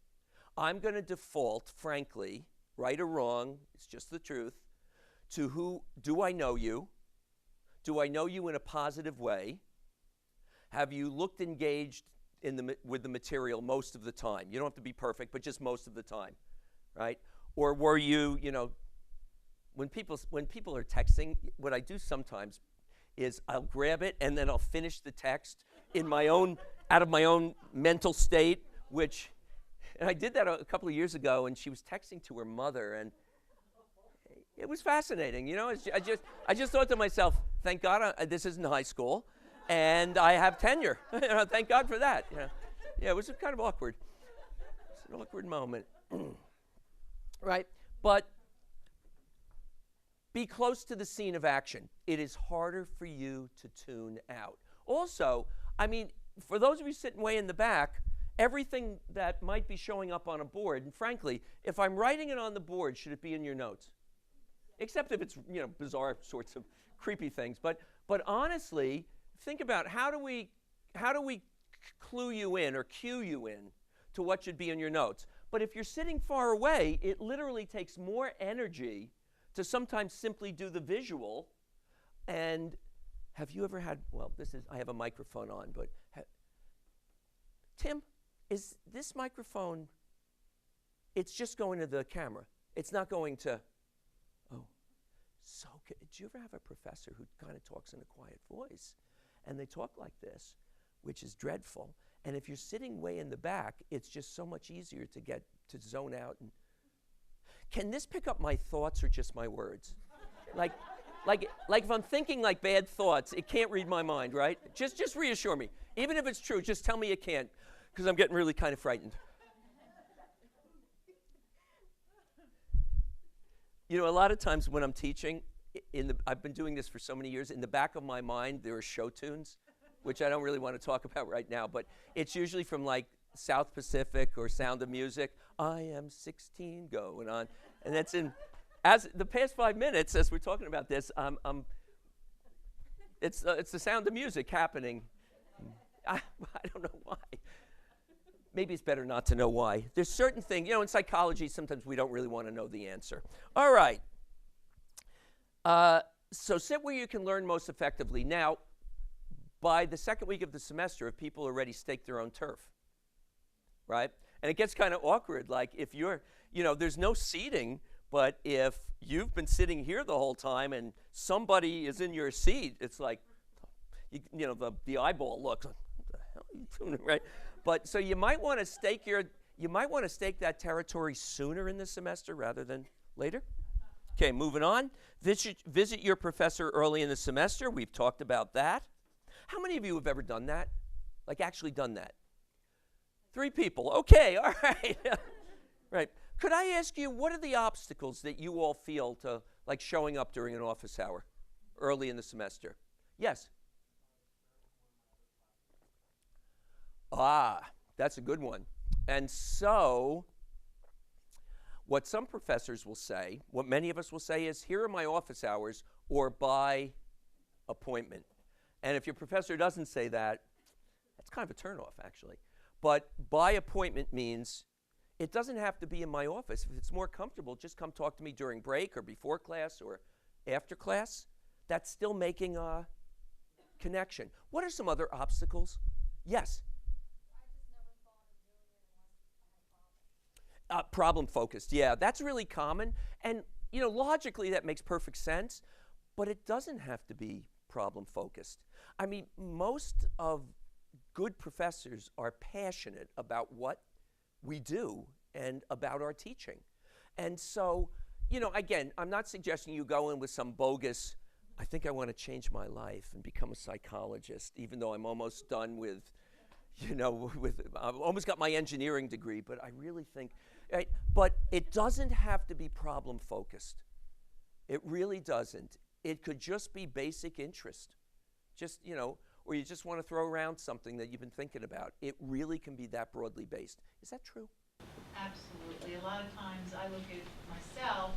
I'm going to default, frankly, right or wrong, it's just the truth, to who do I know you? Do I know you in a positive way? Have you looked engaged with the material most of the time? You don't have to be perfect, but just most of the time, right? Or were you, when people are texting, what I do sometimes is I'll grab it and then I'll finish the text out of my own mental state, and I did that a couple of years ago, and she was texting to her mother, and it was fascinating, I just thought to myself, thank God this isn't high school, and I have tenure. Thank God for that. Yeah, it was kind of awkward. It's an awkward moment, right? But be close to the scene of action. It is harder for you to tune out. Also, I mean, for those of you sitting way in the back, everything that might be showing up on a board, and frankly, if I'm writing it on the board, should it be in your notes? Except if it's, bizarre sorts of creepy things. But honestly, think about how do we clue you in or cue you in to what should be in your notes. But if you're sitting far away, it literally takes more energy to sometimes simply do the visual. And have you ever had, I have a microphone on, but Tim, is this microphone, it's just going to the camera. It's not going to, so do you ever have a professor who kind of talks in a quiet voice? And they talk like this, which is dreadful. And if you're sitting way in the back, it's just so much easier to zone out. And can this pick up my thoughts or just my words? like if I'm thinking like bad thoughts, it can't read my mind, right? Just reassure me. Even if it's true, just tell me it can't, because I'm getting really kind of frightened. A lot of times when I'm teaching, I've been doing this for so many years, in the back of my mind there are show tunes, which I don't really want to talk about right now, but it's usually from like South Pacific or Sound of Music. I am 16 going on. And that's as the past 5 minutes, as we're talking about this, it's the Sound of Music happening. I don't know why. Maybe it's better not to know why. There's certain things, in psychology, sometimes we don't really want to know the answer. All right. So sit where you can learn most effectively. Now, by the second week of the semester, if people already staked their own turf, right? And it gets kind of awkward. Like if you're, there's no seating, but if you've been sitting here the whole time and somebody is in your seat, it's like, the eyeball looks, what the hell are you doing, right? But so you might want to stake that territory sooner in the semester rather than later. Okay, moving on. Visit your professor early in the semester. We've talked about that. How many of you have ever done that? Like actually done that? 3 people. Okay, all right. Right. Could I ask you, what are the obstacles that you all feel to like showing up during an office hour early in the semester? Yes. Ah, that's a good one. And so, what some professors will say, what many of us will say is, here are my office hours, or by appointment. And if your professor doesn't say that, that's kind of a turnoff, actually. But by appointment means it doesn't have to be in my office. If it's more comfortable, just come talk to me during break or before class or after class. That's still making a connection. What are some other obstacles? Yes? Problem focused, yeah, that's really common. And, you know, logically that makes perfect sense, but it doesn't have to be problem focused. I mean, most of good professors are passionate about what we do and about our teaching. And so, you know, again, I'm not suggesting you go in with some bogus, I think I want to change my life and become a psychologist, even though I'm almost done with, you know, I've almost got my engineering degree, but I really think, right? But it doesn't have to be problem focused. It really doesn't. It could just be basic interest. Just, you know, or you just want to throw around something that you've been thinking about. It really can be that broadly based. Is that true? Absolutely. A lot of times I look at myself,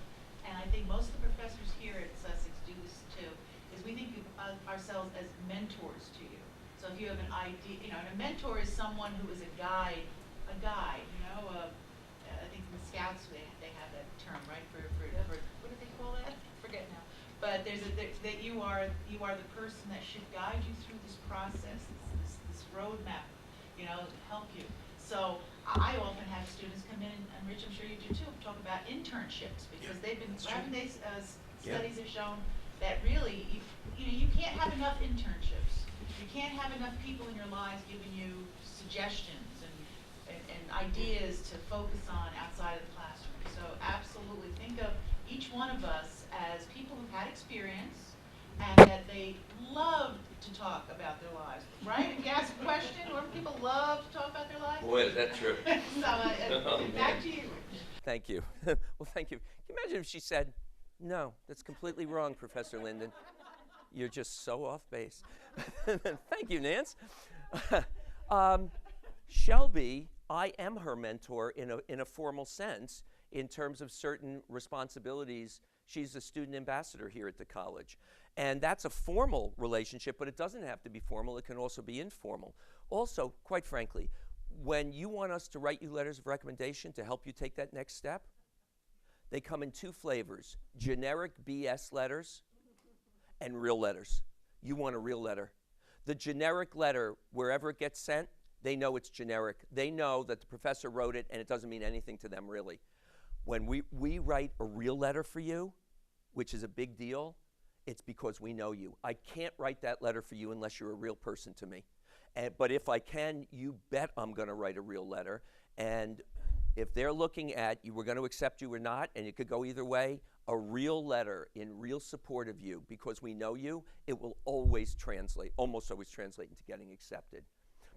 and I think most of the professors here at Sussex do this too, is we think of ourselves as mentors to you. So if you have an idea, you know, and a mentor is someone who is a guide, you know, I think in the Scouts they have that term, right, for what do they call that? Forget now. But that you are the person that should guide you through this process, this roadmap, you know, help you. So I often have students come in, and Rich, I'm sure you do too, talk about internships, because they've been, studies have shown that really, you can't have enough internships. You can't have enough people in your lives giving you suggestions and ideas to focus on outside of the classroom. So absolutely think of each one of us as people who've had experience and that they love to talk about their lives, right? If you ask a question, or people love to talk about their lives. Boy, is that true. So back to you. Thank you. Well, thank you. Can you imagine if she said, no, that's completely wrong, Professor Linden. You're just so off base. Thank you, Nance. Shelby, I am her mentor in a formal sense in terms of certain responsibilities. She's a student ambassador here at the college. And that's a formal relationship, but it doesn't have to be formal. It can also be informal. Also, quite frankly, when you want us to write you letters of recommendation to help you take that next step, they come in 2 flavors: generic BS letters and real letters. You want a real letter. The generic letter, wherever it gets sent, they know it's generic. They know that the professor wrote it and it doesn't mean anything to them really. When we write a real letter for you, which is a big deal, it's because we know you. I can't write that letter for you unless you're a real person to me. But if I can, you bet I'm going to write a real letter. And if they're looking at you, we're going to accept you or not, and it could go either way, a real letter in real support of you, because we know you, it will always translate, almost always translate into getting accepted.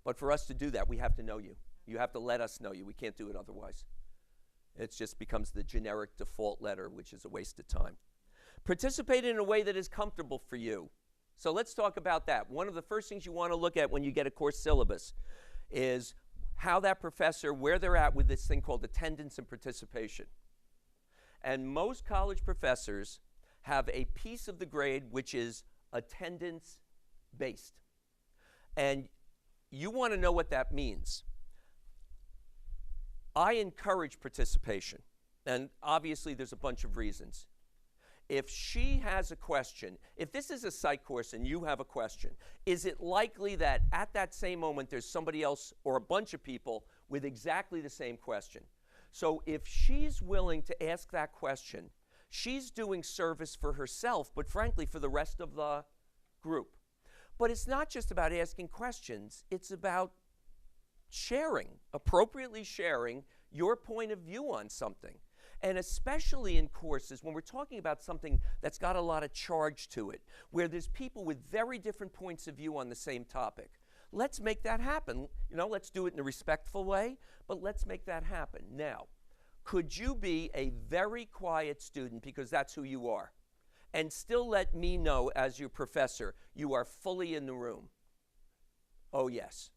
But for us to do that, we have to know you. You have to let us know you. We can't do it otherwise. It just becomes the generic default letter, which is a waste of time. Participate in a way that is comfortable for you. So let's talk about that. One of the first things you want to look at when you get a course syllabus is how that professor, where they're at with this thing called attendance and participation. And most college professors have a piece of the grade which is attendance based. And you want to know what that means. I encourage participation, and obviously there's a bunch of reasons. If she has a question, if this is a psych course and you have a question, is it likely that at that same moment there's somebody else or a bunch of people with exactly the same question? So if she's willing to ask that question, she's doing service for herself, but frankly for the rest of the group. But it's not just about asking questions, it's about sharing, appropriately sharing your point of view on something. And especially in courses when we're talking about something that's got a lot of charge to it, where there's people with very different points of view on the same topic. Let's make that happen. You know, let's do it in a respectful way, but let's make that happen. Now, could you be a very quiet student, because that's who you are, and still let me know as your professor you are fully in the room? Oh, yes.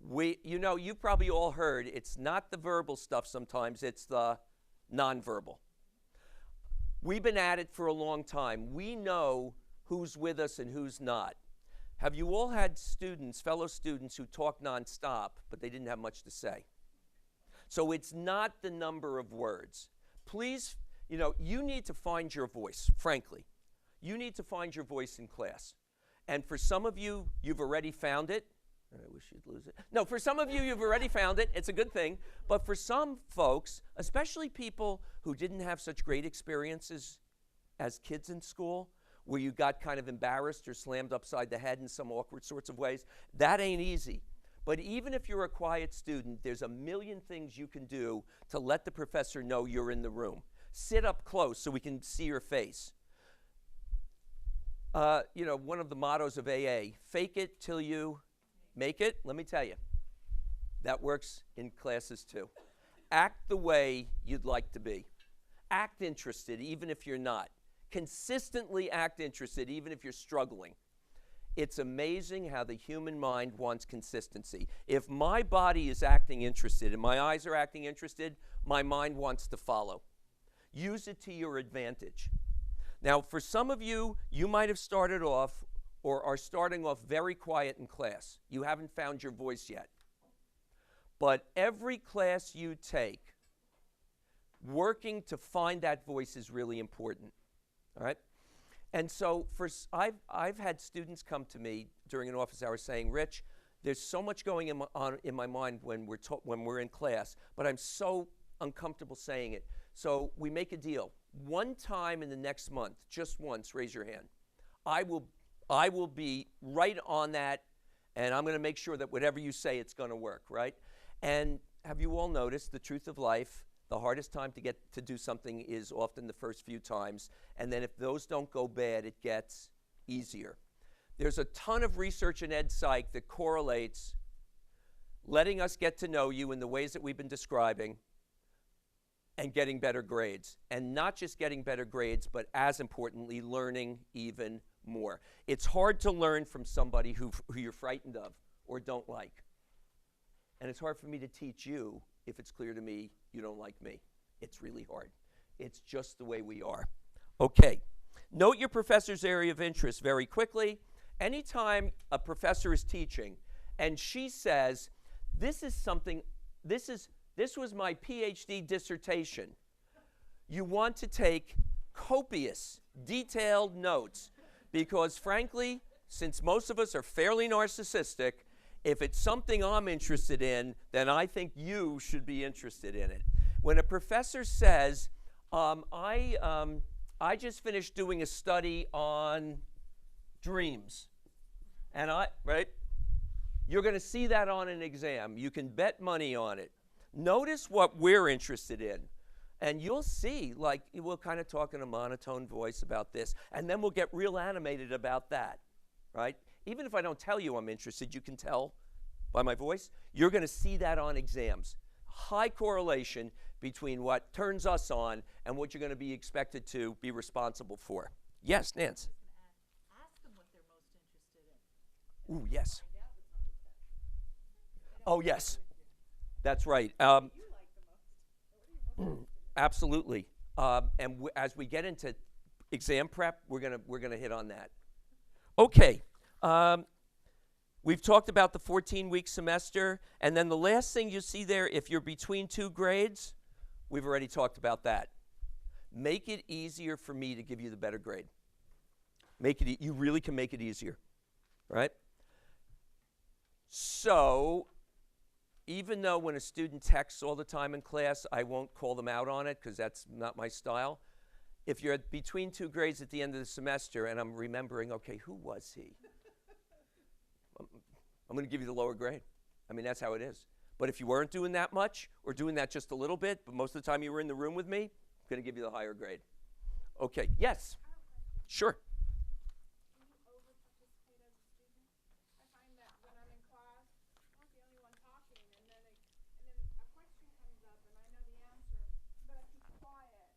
You know, you've probably all heard it's not the verbal stuff sometimes, it's the nonverbal. We've been at it for a long time. We know who's with us and who's not. Have you all had students, fellow students, who talk nonstop, but they didn't have much to say? So it's not the number of words. Please, you know, you need to find your voice, frankly. You need to find your voice in class. And for some of you, you've already found it. I wish you'd lose it. No, for some of you, you've already found it. It's a good thing. But for some folks, especially people who didn't have such great experiences as kids in school, where you got kind of embarrassed or slammed upside the head in some awkward sorts of ways, that ain't easy. But even if you're a quiet student, there's a million things you can do to let the professor know you're in the room. Sit up close so we can see your face. You know, one of the mottos of AA, fake it till you make it. Let me tell you, that works in classes too. Act the way you'd like to be. Act interested even if you're not. Consistently act interested even if you're struggling. It's amazing how the human mind wants consistency. If my body is acting interested and my eyes are acting interested, my mind wants to follow. Use it to your advantage. Now, for some of you, you might have started off or are starting off very quiet in class. You haven't found your voice yet. But every class you take, working to find that voice is really important. All right? And so I've had students come to me during an office hour saying, Rich, there's so much going on in my mind when we're in class, but I'm so uncomfortable saying it. So we make a deal. One time in the next month, just once, raise your hand. I will be right on that, and I'm going to make sure that whatever you say, it's going to work, right? And have you all noticed the truth of life? The hardest time to get to do something is often the first few times, and then if those don't go bad, it gets easier. There's a ton of research in ed psych that correlates letting us get to know you in the ways that we've been describing and getting better grades. And not just getting better grades, but as importantly, learning even more. It's hard to learn from somebody who you're frightened of or don't like. And it's hard for me to teach you if it's clear to me you don't like me. It's really hard. It's just the way we are. Okay. Note your professor's area of interest very quickly. Anytime a professor is teaching and she says, this was my PhD dissertation, you want to take copious, detailed notes because frankly, since most of us are fairly narcissistic, if it's something I'm interested in, then I think you should be interested in it. When a professor says, I just finished doing a study on dreams, and right? You're going to see that on an exam. You can bet money on it. Notice what we're interested in. And you'll see, like, we'll kind of talk in a monotone voice about this, and then we'll get real animated about that, right? Even if I don't tell you I'm interested, you can tell by my voice. You're going to see that on exams. High correlation between what turns us on and what you're going to be expected to be responsible for. Yes, Nance? Ask them what they're most interested in. Ooh, yes. Find out what's on the test. Oh, yes. That's right. You like the most. Absolutely. And as we get into exam prep, we're gonna hit on that. Okay. We've talked about the 14-week semester, and then the last thing you see there, if you're between two grades, we've already talked about that. Make it easier for me to give you the better grade. You really can make it easier, right? So, even though when a student texts all the time in class, I won't call them out on it because that's not my style. If you're between two grades at the end of the semester and I'm remembering, okay, who was he? I'm going to give you the lower grade. I mean, that's how it is. But if you weren't doing that much or doing that just a little bit, but most of the time you were in the room with me, I'm going to give you the higher grade. Okay, yes, sure. Do you over-participate as a student? I find that when I'm in class, I'm not the only one talking, and then a question comes up, and I know the answer, but I keep quiet.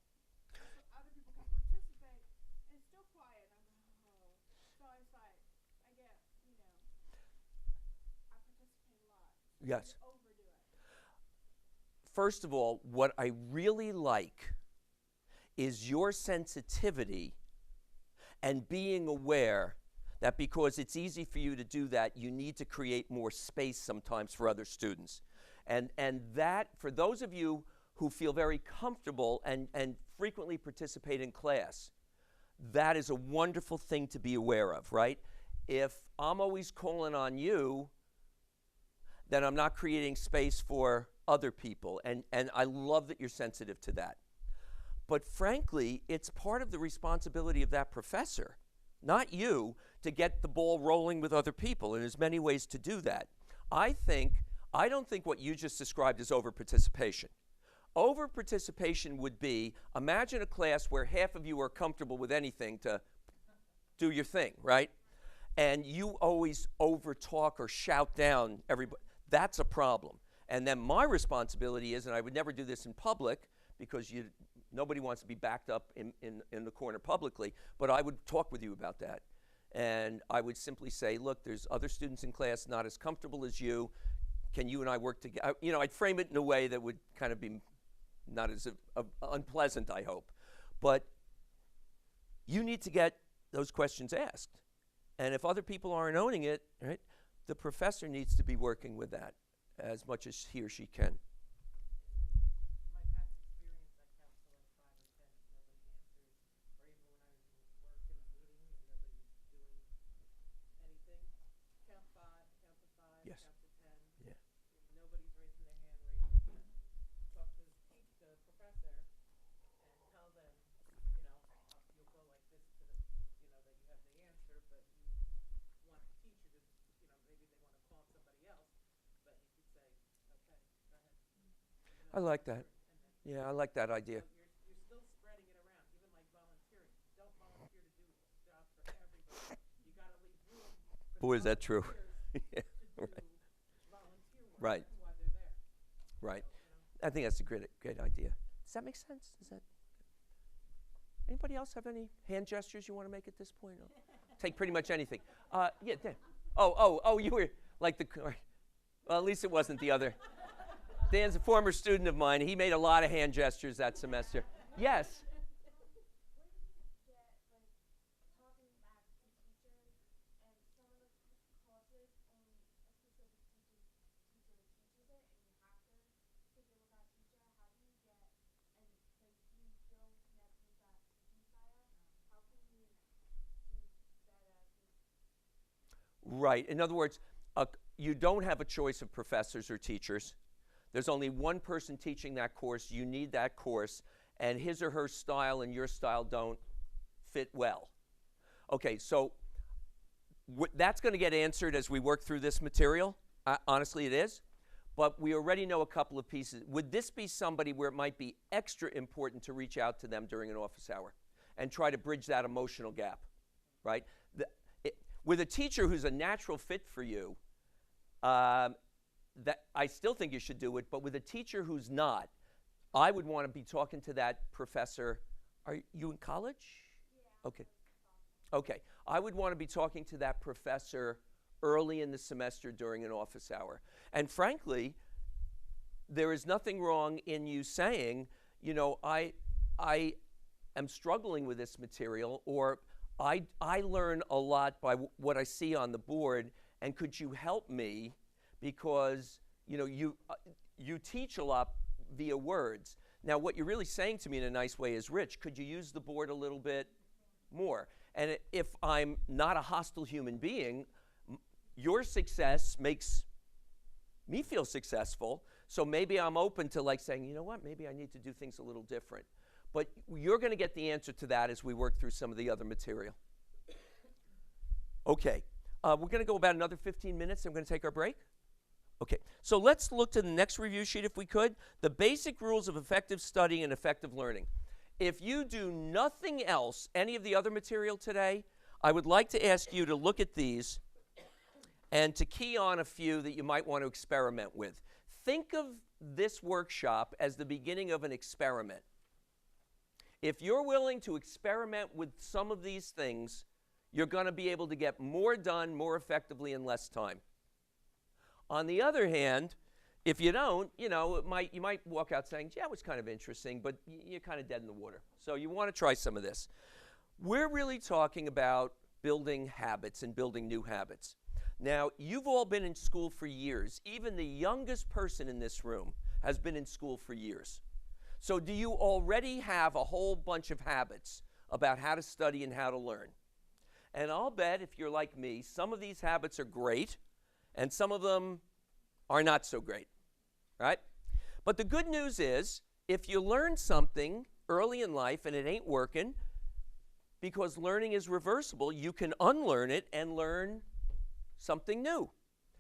So other people can participate, and it's still quiet, and I'm like, oh. So it's like, I get, I participate a lot. Yes. Overdo it. First of all, what I really like is your sensitivity and being aware that because it's easy for you to do that, you need to create more space sometimes for other students. And that, for those of you who feel very comfortable and frequently participate in class, that is a wonderful thing to be aware of, right? If I'm always calling on you, then I'm not creating space for other people. And I love that you're sensitive to that. But frankly, it's part of the responsibility of that professor, not you, to get the ball rolling with other people. And there's many ways to do that. I don't think what you just described is over-participation. Over-participation would be, imagine a class where half of you are comfortable with anything to do your thing, right? And you always over-talk or shout down everybody. That's a problem. And then my responsibility is, and I would never do this in public because nobody wants to be backed up in the corner publicly, but I would talk with you about that. And I would simply say, look, there's other students in class not as comfortable as you. Can you and I work together? I'd frame it in a way that would kind of be not as unpleasant, I hope. But you need to get those questions asked. And if other people aren't owning it, right, the professor needs to be working with that as much as he or she can. My past experience, I counsel like 5 or 10 if nobody answers, or even when I was in work in a meeting and nobody's doing anything, count 5, count to 5, Yes. count to 10. Yeah. If nobody's raising their hand, raise your hand. Talk to the professor and tell them, you'll go like this to the, that you have the answer, but you want the teacher to, maybe they want to call somebody else, but you could say, okay, go ahead. I like that. Yeah, I like that idea. So you're still spreading it around, even like volunteering. Don't volunteer to do jobs for everybody. You got to leave room for Boy, is that true. volunteers Yeah, to do volunteer work Right. while they're there. Right. I think that's a great idea. Does that make sense? Anybody else have any hand gestures you want to make at this point? I'll take pretty much anything. Yeah, Dan. Oh, you were like well, at least it wasn't the other. Dan's a former student of mine. He made a lot of hand gestures that semester. Yes. Get talking back to teachers, and some of the courses only a specific teacher teaches it, and you have to take it with that teacher. How do you get, and do you still connect with that teaching style? How can you do better? Right. In other words, you don't have a choice of professors or teachers. There's only one person teaching that course. You need that course, and his or her style and your style don't fit well. Okay, so that's going to get answered as we work through this material. Honestly, it is. But we already know a couple of pieces. Would this be somebody where it might be extra important to reach out to them during an office hour and try to bridge that emotional gap, right? With a teacher who's a natural fit for you, that I still think you should do it, but with a teacher who's not, I would want to be talking to that professor. Are you in college? Yeah. Okay. I would want to be talking to that professor early in the semester during an office hour. And frankly, there is nothing wrong in you saying, I am struggling with this material, or I learn a lot by what I see on the board, and could you help me? Because you teach a lot via words. Now, what you're really saying to me in a nice way is, Rich, could you use the board a little bit more? And if I'm not a hostile human being, your success makes me feel successful. So maybe I'm open to saying, you know what, maybe I need to do things a little different. But you're going to get the answer to that as we work through some of the other material. Okay. We're going to go about another 15 minutes. I'm going to take our break. Okay, so let's look to the next review sheet if we could. The basic rules of effective studying and effective learning. If you do nothing else, any of the other material today, I would like to ask you to look at these and to key on a few that you might want to experiment with. Think of this workshop as the beginning of an experiment. If you're willing to experiment with some of these things, you're going to be able to get more done more effectively in less time. On the other hand, if you don't, you might walk out saying, yeah, it was kind of interesting, but you're kind of dead in the water. So you want to try some of this. We're really talking about building habits and building new habits. Now, you've all been in school for years. Even the youngest person in this room has been in school for years. So do you already have a whole bunch of habits about how to study and how to learn? And I'll bet, if you're like me, some of these habits are great, and some of them are not so great, right? But the good news is, if you learn something early in life and it ain't working, because learning is reversible, you can unlearn it and learn something new.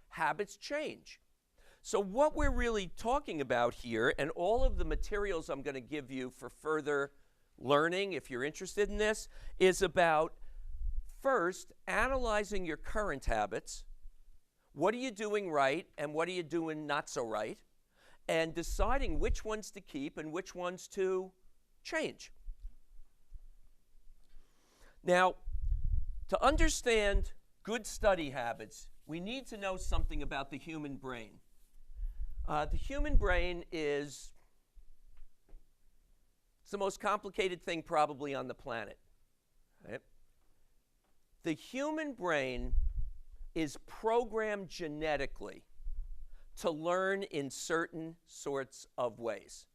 Habits change. So what we're really talking about here, and all of the materials I'm going to give you for further learning, if you're interested in this, is about first analyzing your current habits. What are you doing right and what are you doing not so right? And deciding which ones to keep and which ones to change. Now, to understand good study habits, we need to know something about the human brain. The human brain is the most complicated thing probably on the planet. Right? The human brain is programmed genetically to learn in certain sorts of ways.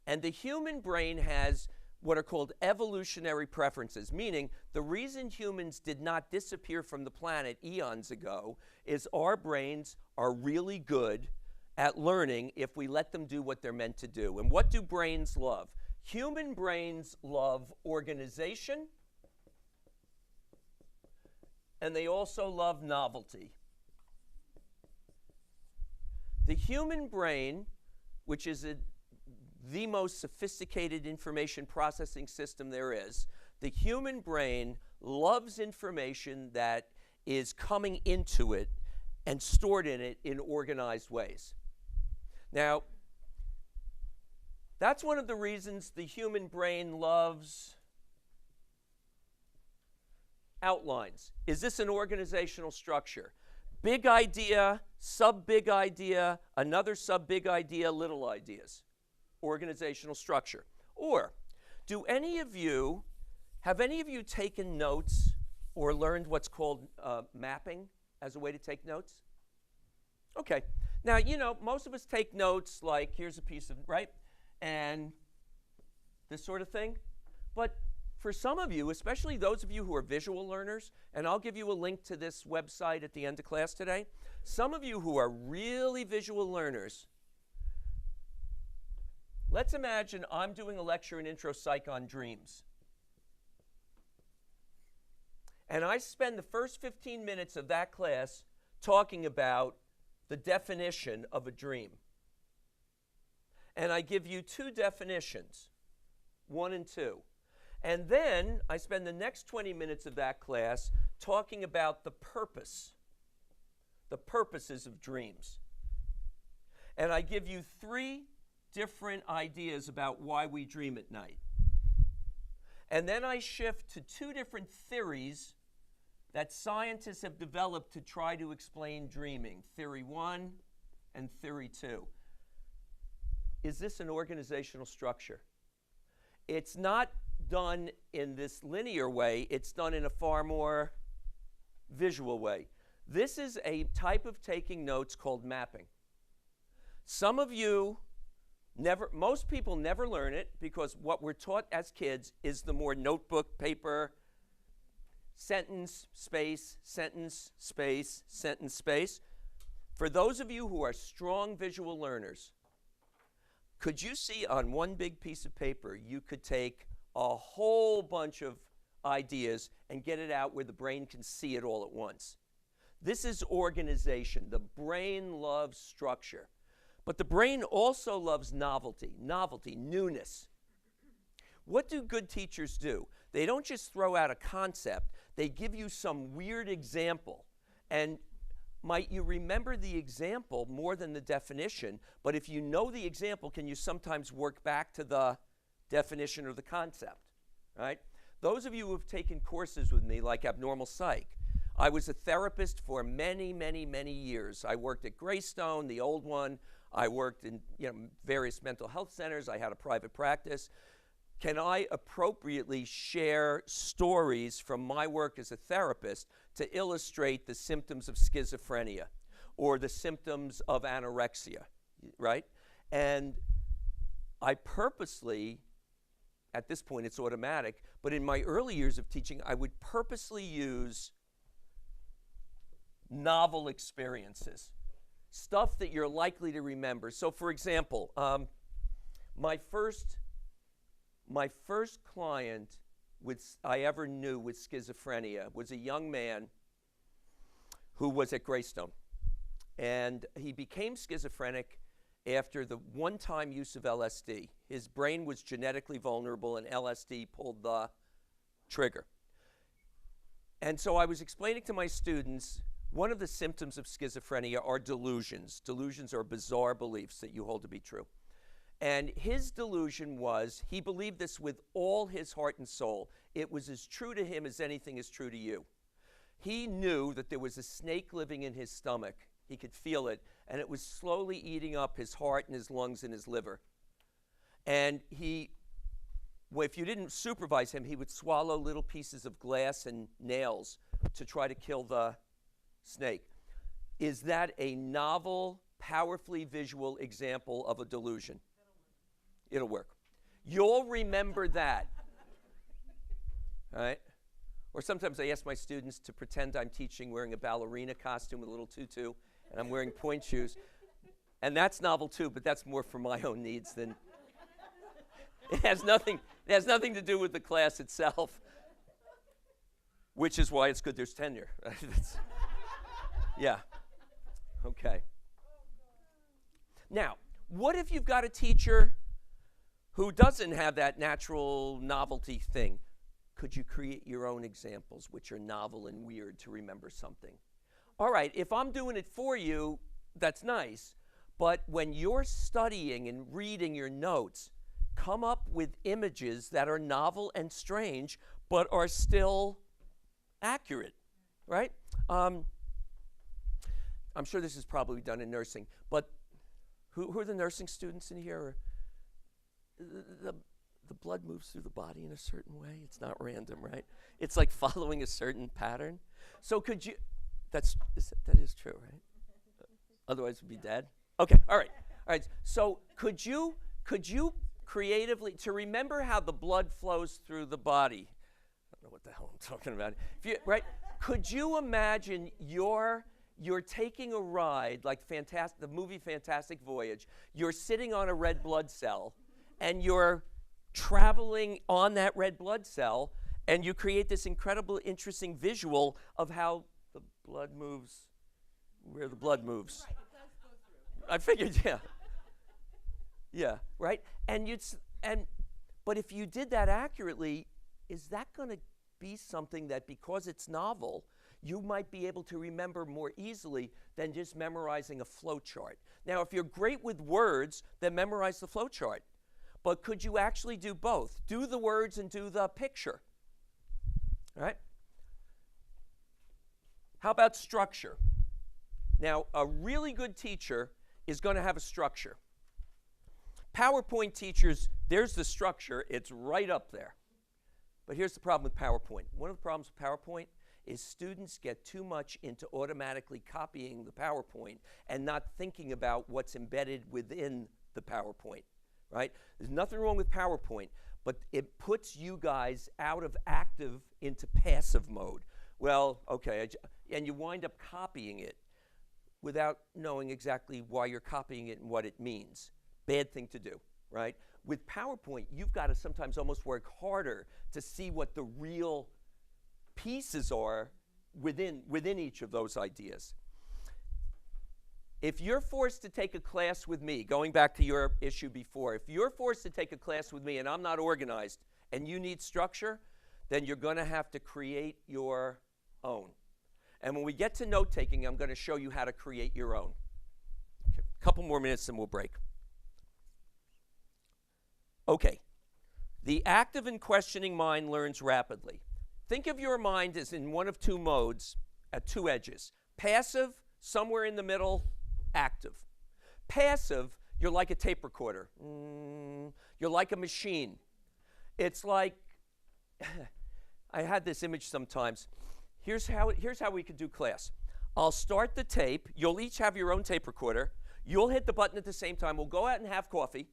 And the human brain has what are called evolutionary preferences, meaning the reason humans did not disappear from the planet eons ago is our brains are really good at learning if we let them do what they're meant to do. And what do brains love? Human brains love organization, and they also love novelty. The human brain, which is the most sophisticated information processing system there is, the human brain loves information that is coming into it and stored in it in organized ways. Now, that's one of the reasons the human brain loves outlines. Is this an organizational structure? Big idea, sub-big idea, another sub-big idea, little ideas. Organizational structure. Or, have any of you taken notes or learned what's called mapping as a way to take notes? Okay. Now, most of us take notes like, here's a piece of, right? And this sort of thing. But for some of you, especially those of you who are visual learners, and I'll give you a link to this website at the end of class today, some of you who are really visual learners, let's imagine I'm doing a lecture in Intro Psych on dreams. And I spend the first 15 minutes of that class talking about the definition of a dream. And I give you two definitions, 1 and 2. And then I spend the next 20 minutes of that class talking about the purposes of dreams. And I give you 3 different ideas about why we dream at night. And then I shift to 2 different theories that scientists have developed to try to explain dreaming, Theory 1 and Theory 2. Is this an organizational structure? It's not done in this linear way, it's done in a far more visual way. This is a type of taking notes called mapping. Some of you most people never learn it because what we're taught as kids is the more notebook, paper, sentence, space, sentence, space, sentence, space. For those of you who are strong visual learners, could you see on one big piece of paper, you could take a whole bunch of ideas and get it out where the brain can see it all at once? This is organization. The brain loves structure. But the brain also loves novelty, newness. What do good teachers do? They don't just throw out a concept. They give you some weird example. And might you remember the example more than the definition, but if you know the example, can you sometimes work back to the definition or the concept, right? Those of you who have taken courses with me, like Abnormal Psych, I was a therapist for many, many, many years. I worked at Greystone, the old one. I worked in various mental health centers. I had a private practice. Can I appropriately share stories from my work as a therapist to illustrate the symptoms of schizophrenia or the symptoms of anorexia, right? And I purposely, at this point it's automatic, but in my early years of teaching, I would purposely use novel experiences, stuff that you're likely to remember. So for example, my first client I ever knew with schizophrenia was a young man who was at Greystone. And he became schizophrenic after the one-time use of LSD. His brain was genetically vulnerable and LSD pulled the trigger. And so I was explaining to my students, one of the symptoms of schizophrenia are delusions. Delusions are bizarre beliefs that you hold to be true. And his delusion was, he believed this with all his heart and soul. It was as true to him as anything is true to you. He knew that there was a snake living in his stomach. He could feel it, and it was slowly eating up his heart and his lungs and his liver. And if you didn't supervise him, he would swallow little pieces of glass and nails to try to kill the snake. Is that a novel, powerfully visual example of a delusion? It'll work. You'll remember that. All right? Or sometimes I ask my students to pretend I'm teaching wearing a ballerina costume with a little tutu, and I'm wearing point shoes. And that's novel too, but that's more for my own needs than... It has nothing to do with the class itself, which is why it's good there's tenure. Yeah. Okay. Now, what if you've got a teacher who doesn't have that natural novelty thing? Could you create your own examples which are novel and weird to remember something? All right, if I'm doing it for you, that's nice. But when you're studying and reading your notes, come up with images that are novel and strange, but are still accurate, right? I'm sure this is probably done in nursing, but who are the nursing students in here? The blood moves through the body in a certain way. It's not random, right? It's like following a certain pattern. So could you, that is true, right? Otherwise we'd be dead. Okay, all right. So could you creatively, to remember how the blood flows through the body, I don't know what the hell I'm talking about, right? Could you imagine you're taking a ride like the movie Fantastic Voyage, you're sitting on a red blood cell, and you're traveling on that red blood cell, and you create this incredible, interesting visual of how the blood moves where the blood moves. Right, it does go through. I figured, yeah. Yeah, right? But if you did that accurately, is that going to be something that, because it's novel, you might be able to remember more easily than just memorizing a flow chart? Now, if you're great with words, then memorize the flow chart. But could you actually do both? Do the words and do the picture. All right? How about structure? Now, a really good teacher is going to have a structure. PowerPoint teachers, there's the structure. It's right up there. But here's the problem with PowerPoint. One of the problems with PowerPoint is students get too much into automatically copying the PowerPoint and not thinking about what's embedded within the PowerPoint. Right? There's nothing wrong with PowerPoint, but it puts you guys out of active into passive mode. Well, okay, and you wind up copying it without knowing exactly why you're copying it and what it means. Bad thing to do, right? With PowerPoint, you've got to sometimes almost work harder to see what the real pieces are within each of those ideas. If you're forced to take a class with me, going back to your issue before, if you're forced to take a class with me and I'm not organized and you need structure, then you're going to have to create your own. And when we get to note-taking, I'm going to show you how to create your own. Okay, a couple more minutes and we'll break. Okay. The active and questioning mind learns rapidly. Think of your mind as in one of two modes at two edges. Passive, somewhere in the middle, active. Passive, you're like a tape recorder. You're like a machine. It's like, I had this image sometimes. Here's how we could do class. I'll start the tape. You'll each have your own tape recorder. You'll hit the button at the same time. We'll go out and have coffee.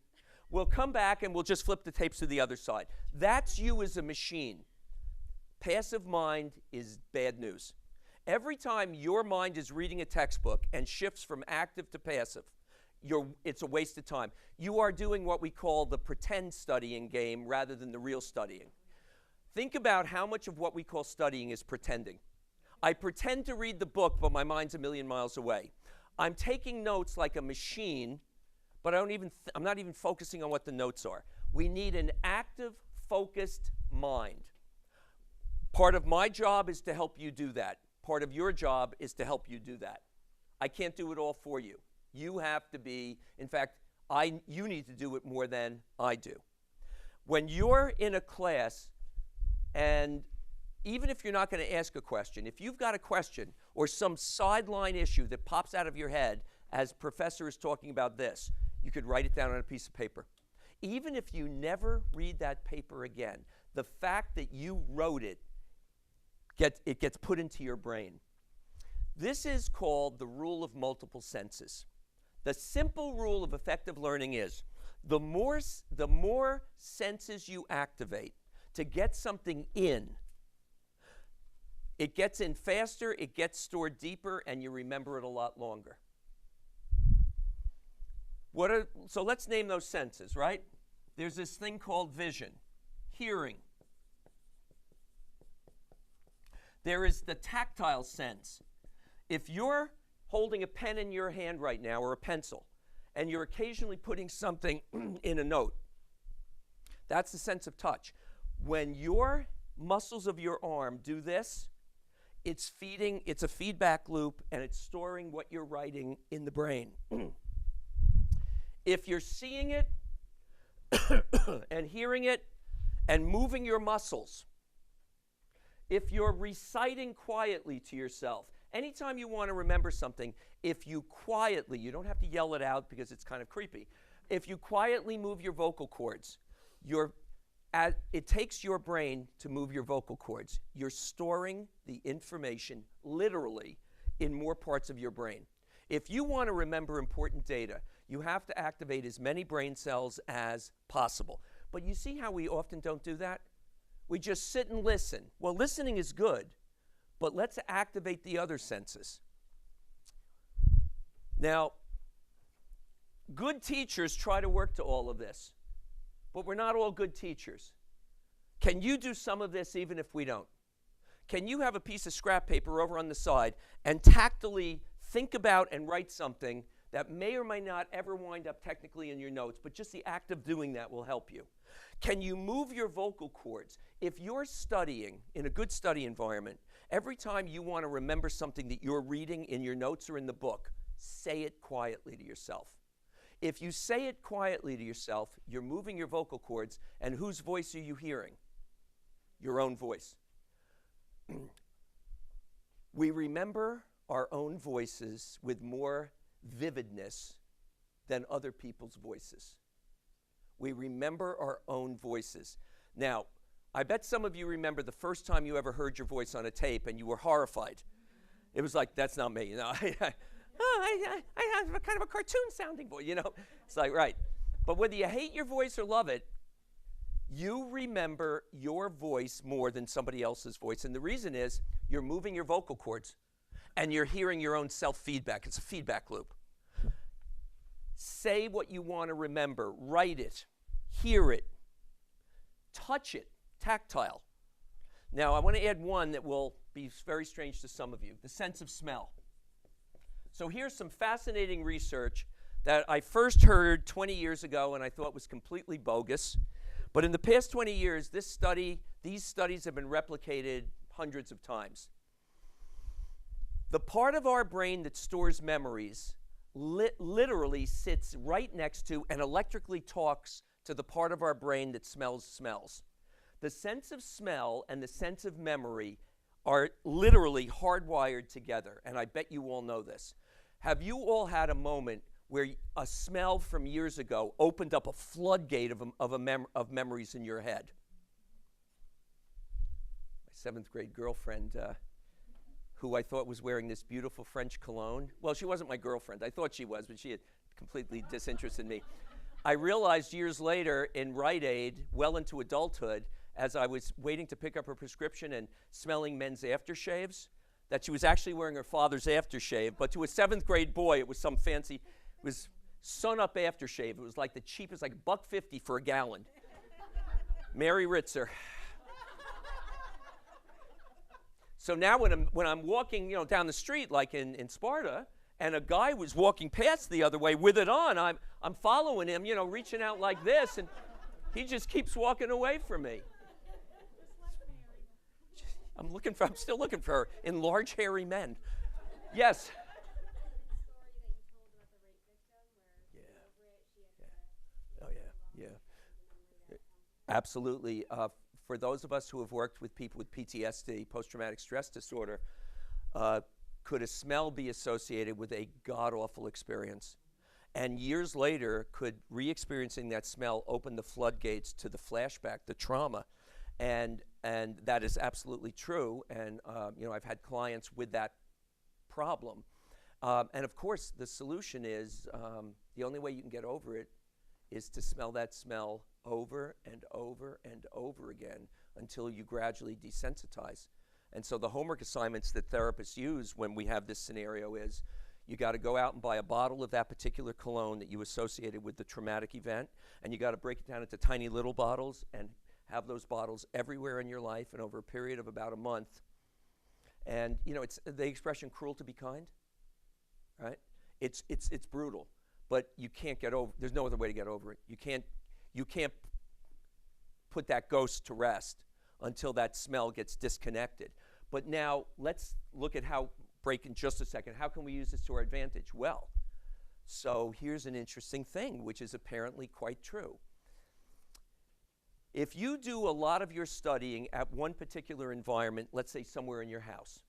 We'll come back and we'll just flip the tapes to the other side. That's you as a machine. Passive mind is bad news. Every time your mind is reading a textbook and shifts from active to passive, it's a waste of time. You are doing what we call the pretend studying game rather than the real studying. Think about how much of what we call studying is pretending. I pretend to read the book, but my mind's a million miles away. I'm taking notes like a machine, but I'm not even focusing on what the notes are. We need an active, focused mind. Part of my job is to help you do that. Part of your job is to help you do that. I can't do it all for you. You have to be, in fact, you need to do it more than I do. When you're in a class, and even if you're not going to ask a question, if you've got a question or some sideline issue that pops out of your head as professor is talking about this, you could write it down on a piece of paper. Even if you never read that paper again, the fact that you wrote it, it gets put into your brain. This is called the rule of multiple senses. The simple rule of effective learning is the more senses you activate to get something in, it gets in faster, it gets stored deeper, and you remember it a lot longer. So let's name those senses, right? There's this thing called vision, hearing. There is the tactile sense. If you're holding a pen in your hand right now or a pencil, and you're occasionally putting something in a note, that's the sense of touch. When your muscles of your arm do this, it's a feedback loop, and it's storing what you're writing in the brain. If you're seeing it and hearing it and moving your muscles, if you're reciting quietly to yourself, anytime you want to remember something, if you quietly, you don't have to yell it out because it's kind of creepy, if you quietly move your vocal cords, it takes your brain to move your vocal cords. You're storing the information literally in more parts of your brain. If you want to remember important data, you have to activate as many brain cells as possible. But you see how we often don't do that? We just sit and listen. Well, listening is good, but let's activate the other senses. Now, good teachers try to work to all of this, but we're not all good teachers. Can you do some of this even if we don't? Can you have a piece of scrap paper over on the side and tactily think about and write something that may or may not ever wind up technically in your notes, but just the act of doing that will help you? Can you move your vocal cords? If you're studying in a good study environment, every time you want to remember something that you're reading in your notes or in the book, say it quietly to yourself. If you say it quietly to yourself, you're moving your vocal cords, and whose voice are you hearing? Your own voice. We remember our own voices with more vividness than other people's voices. We remember our own voices. Now, I bet some of you remember the first time you ever heard your voice on a tape and you were horrified. It was like, that's not me. You know, I have a kind of a cartoon-sounding voice, you know. It's like, right. But whether you hate your voice or love it, you remember your voice more than somebody else's voice. And the reason is you're moving your vocal cords and you're hearing your own self-feedback. It's a feedback loop. Say what you want to remember. Write it. Hear it. Touch it. Tactile. Now, I want to add one that will be very strange to some of you, the sense of smell. So here's some fascinating research that I first heard 20 years ago and I thought was completely bogus. But in the past 20 years, these studies have been replicated hundreds of times. The part of our brain that stores memories literally sits right next to and electrically talks to the part of our brain that smells smells. The sense of smell and the sense of memory are literally hardwired together, and I bet you all know this. Have you all had a moment where a smell from years ago opened up a floodgate of memories in your head? My 7th grade girlfriend, who I thought was wearing this beautiful French cologne. Well, she wasn't my girlfriend. I thought she was, but she had completely disinterested me. I realized years later in Rite Aid, well into adulthood, as I was waiting to pick up her prescription and smelling men's aftershaves, that she was actually wearing her father's aftershave. But to a 7th grade boy, it was some fancy, it was sun-up aftershave. It was like the cheapest, like $1.50 for a gallon. Mary Ritzer. So now when I'm walking, down the street like in Sparta, and a guy was walking past the other way with it on, I'm following him, reaching out like this, and he just keeps walking away from me. I'm still looking for her in large, hairy men. Yes. Oh yeah. Absolutely. For those of us who have worked with people with PTSD, post-traumatic stress disorder, could a smell be associated with a god-awful experience? And years later, could re-experiencing that smell open the floodgates to the flashback, the trauma? And that is absolutely true. And I've had clients with that problem. And of course, the solution is the only way you can get over it is to smell that smell over and over and over again until you gradually desensitize. And so the homework assignments that therapists use when we have this scenario is you got to go out and buy a bottle of that particular cologne that you associated with the traumatic event, and you got to break it down into tiny little bottles and have those bottles everywhere in your life and over a period of about a month. And it's the expression cruel to be kind, right? It's brutal, but you can't get over, there's no other way to get over it. You can't put that ghost to rest until that smell gets disconnected. But now let's look at break in just a second. How can we use this to our advantage? Well, so here's an interesting thing, which is apparently quite true. If you do a lot of your studying at one particular environment, let's say somewhere in your house,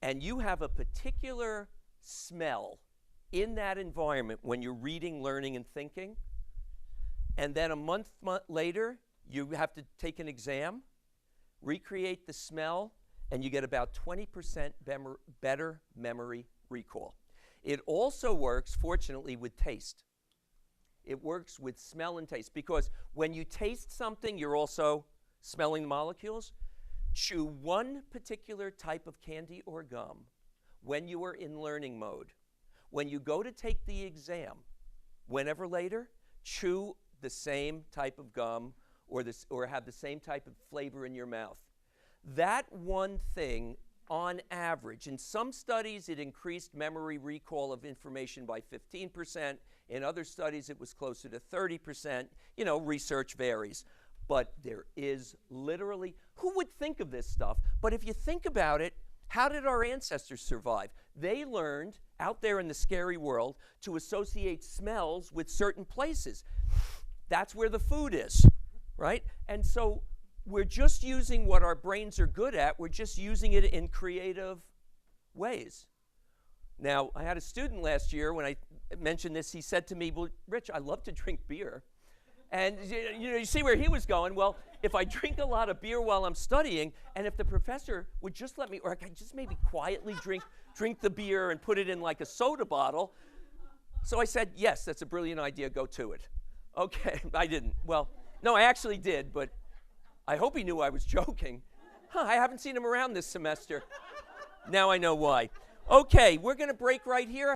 and you have a particular smell in that environment when you're reading, learning, and thinking, and then a month later, you have to take an exam, recreate the smell, and you get about 20% better memory recall. It also works, fortunately, with taste. It works with smell and taste, because when you taste something, you're also smelling the molecules. Chew one particular type of candy or gum when you are in learning mode. When you go to take the exam, whenever later, chew the same type of gum or have the same type of flavor in your mouth. That one thing, on average, in some studies it increased memory recall of information by 15%. In other studies it was closer to 30%. Research varies. But there is literally, who would think of this stuff? But if you think about it, how did our ancestors survive? They learned out there in the scary world to associate smells with certain places. That's where the food is, right? And so we're just using what our brains are good at. We're just using it in creative ways. Now, I had a student last year, when I mentioned this, he said to me, well, Rich, I love to drink beer. And you see where he was going. Well, if I drink a lot of beer while I'm studying, and if the professor would just let me, or I could just maybe quietly drink the beer and put it in like a soda bottle. So I said, yes, that's a brilliant idea, go to it. Okay, I didn't. Well, no, I actually did, but I hope he knew I was joking. I haven't seen him around this semester. Now I know why. Okay, we're going to break right here.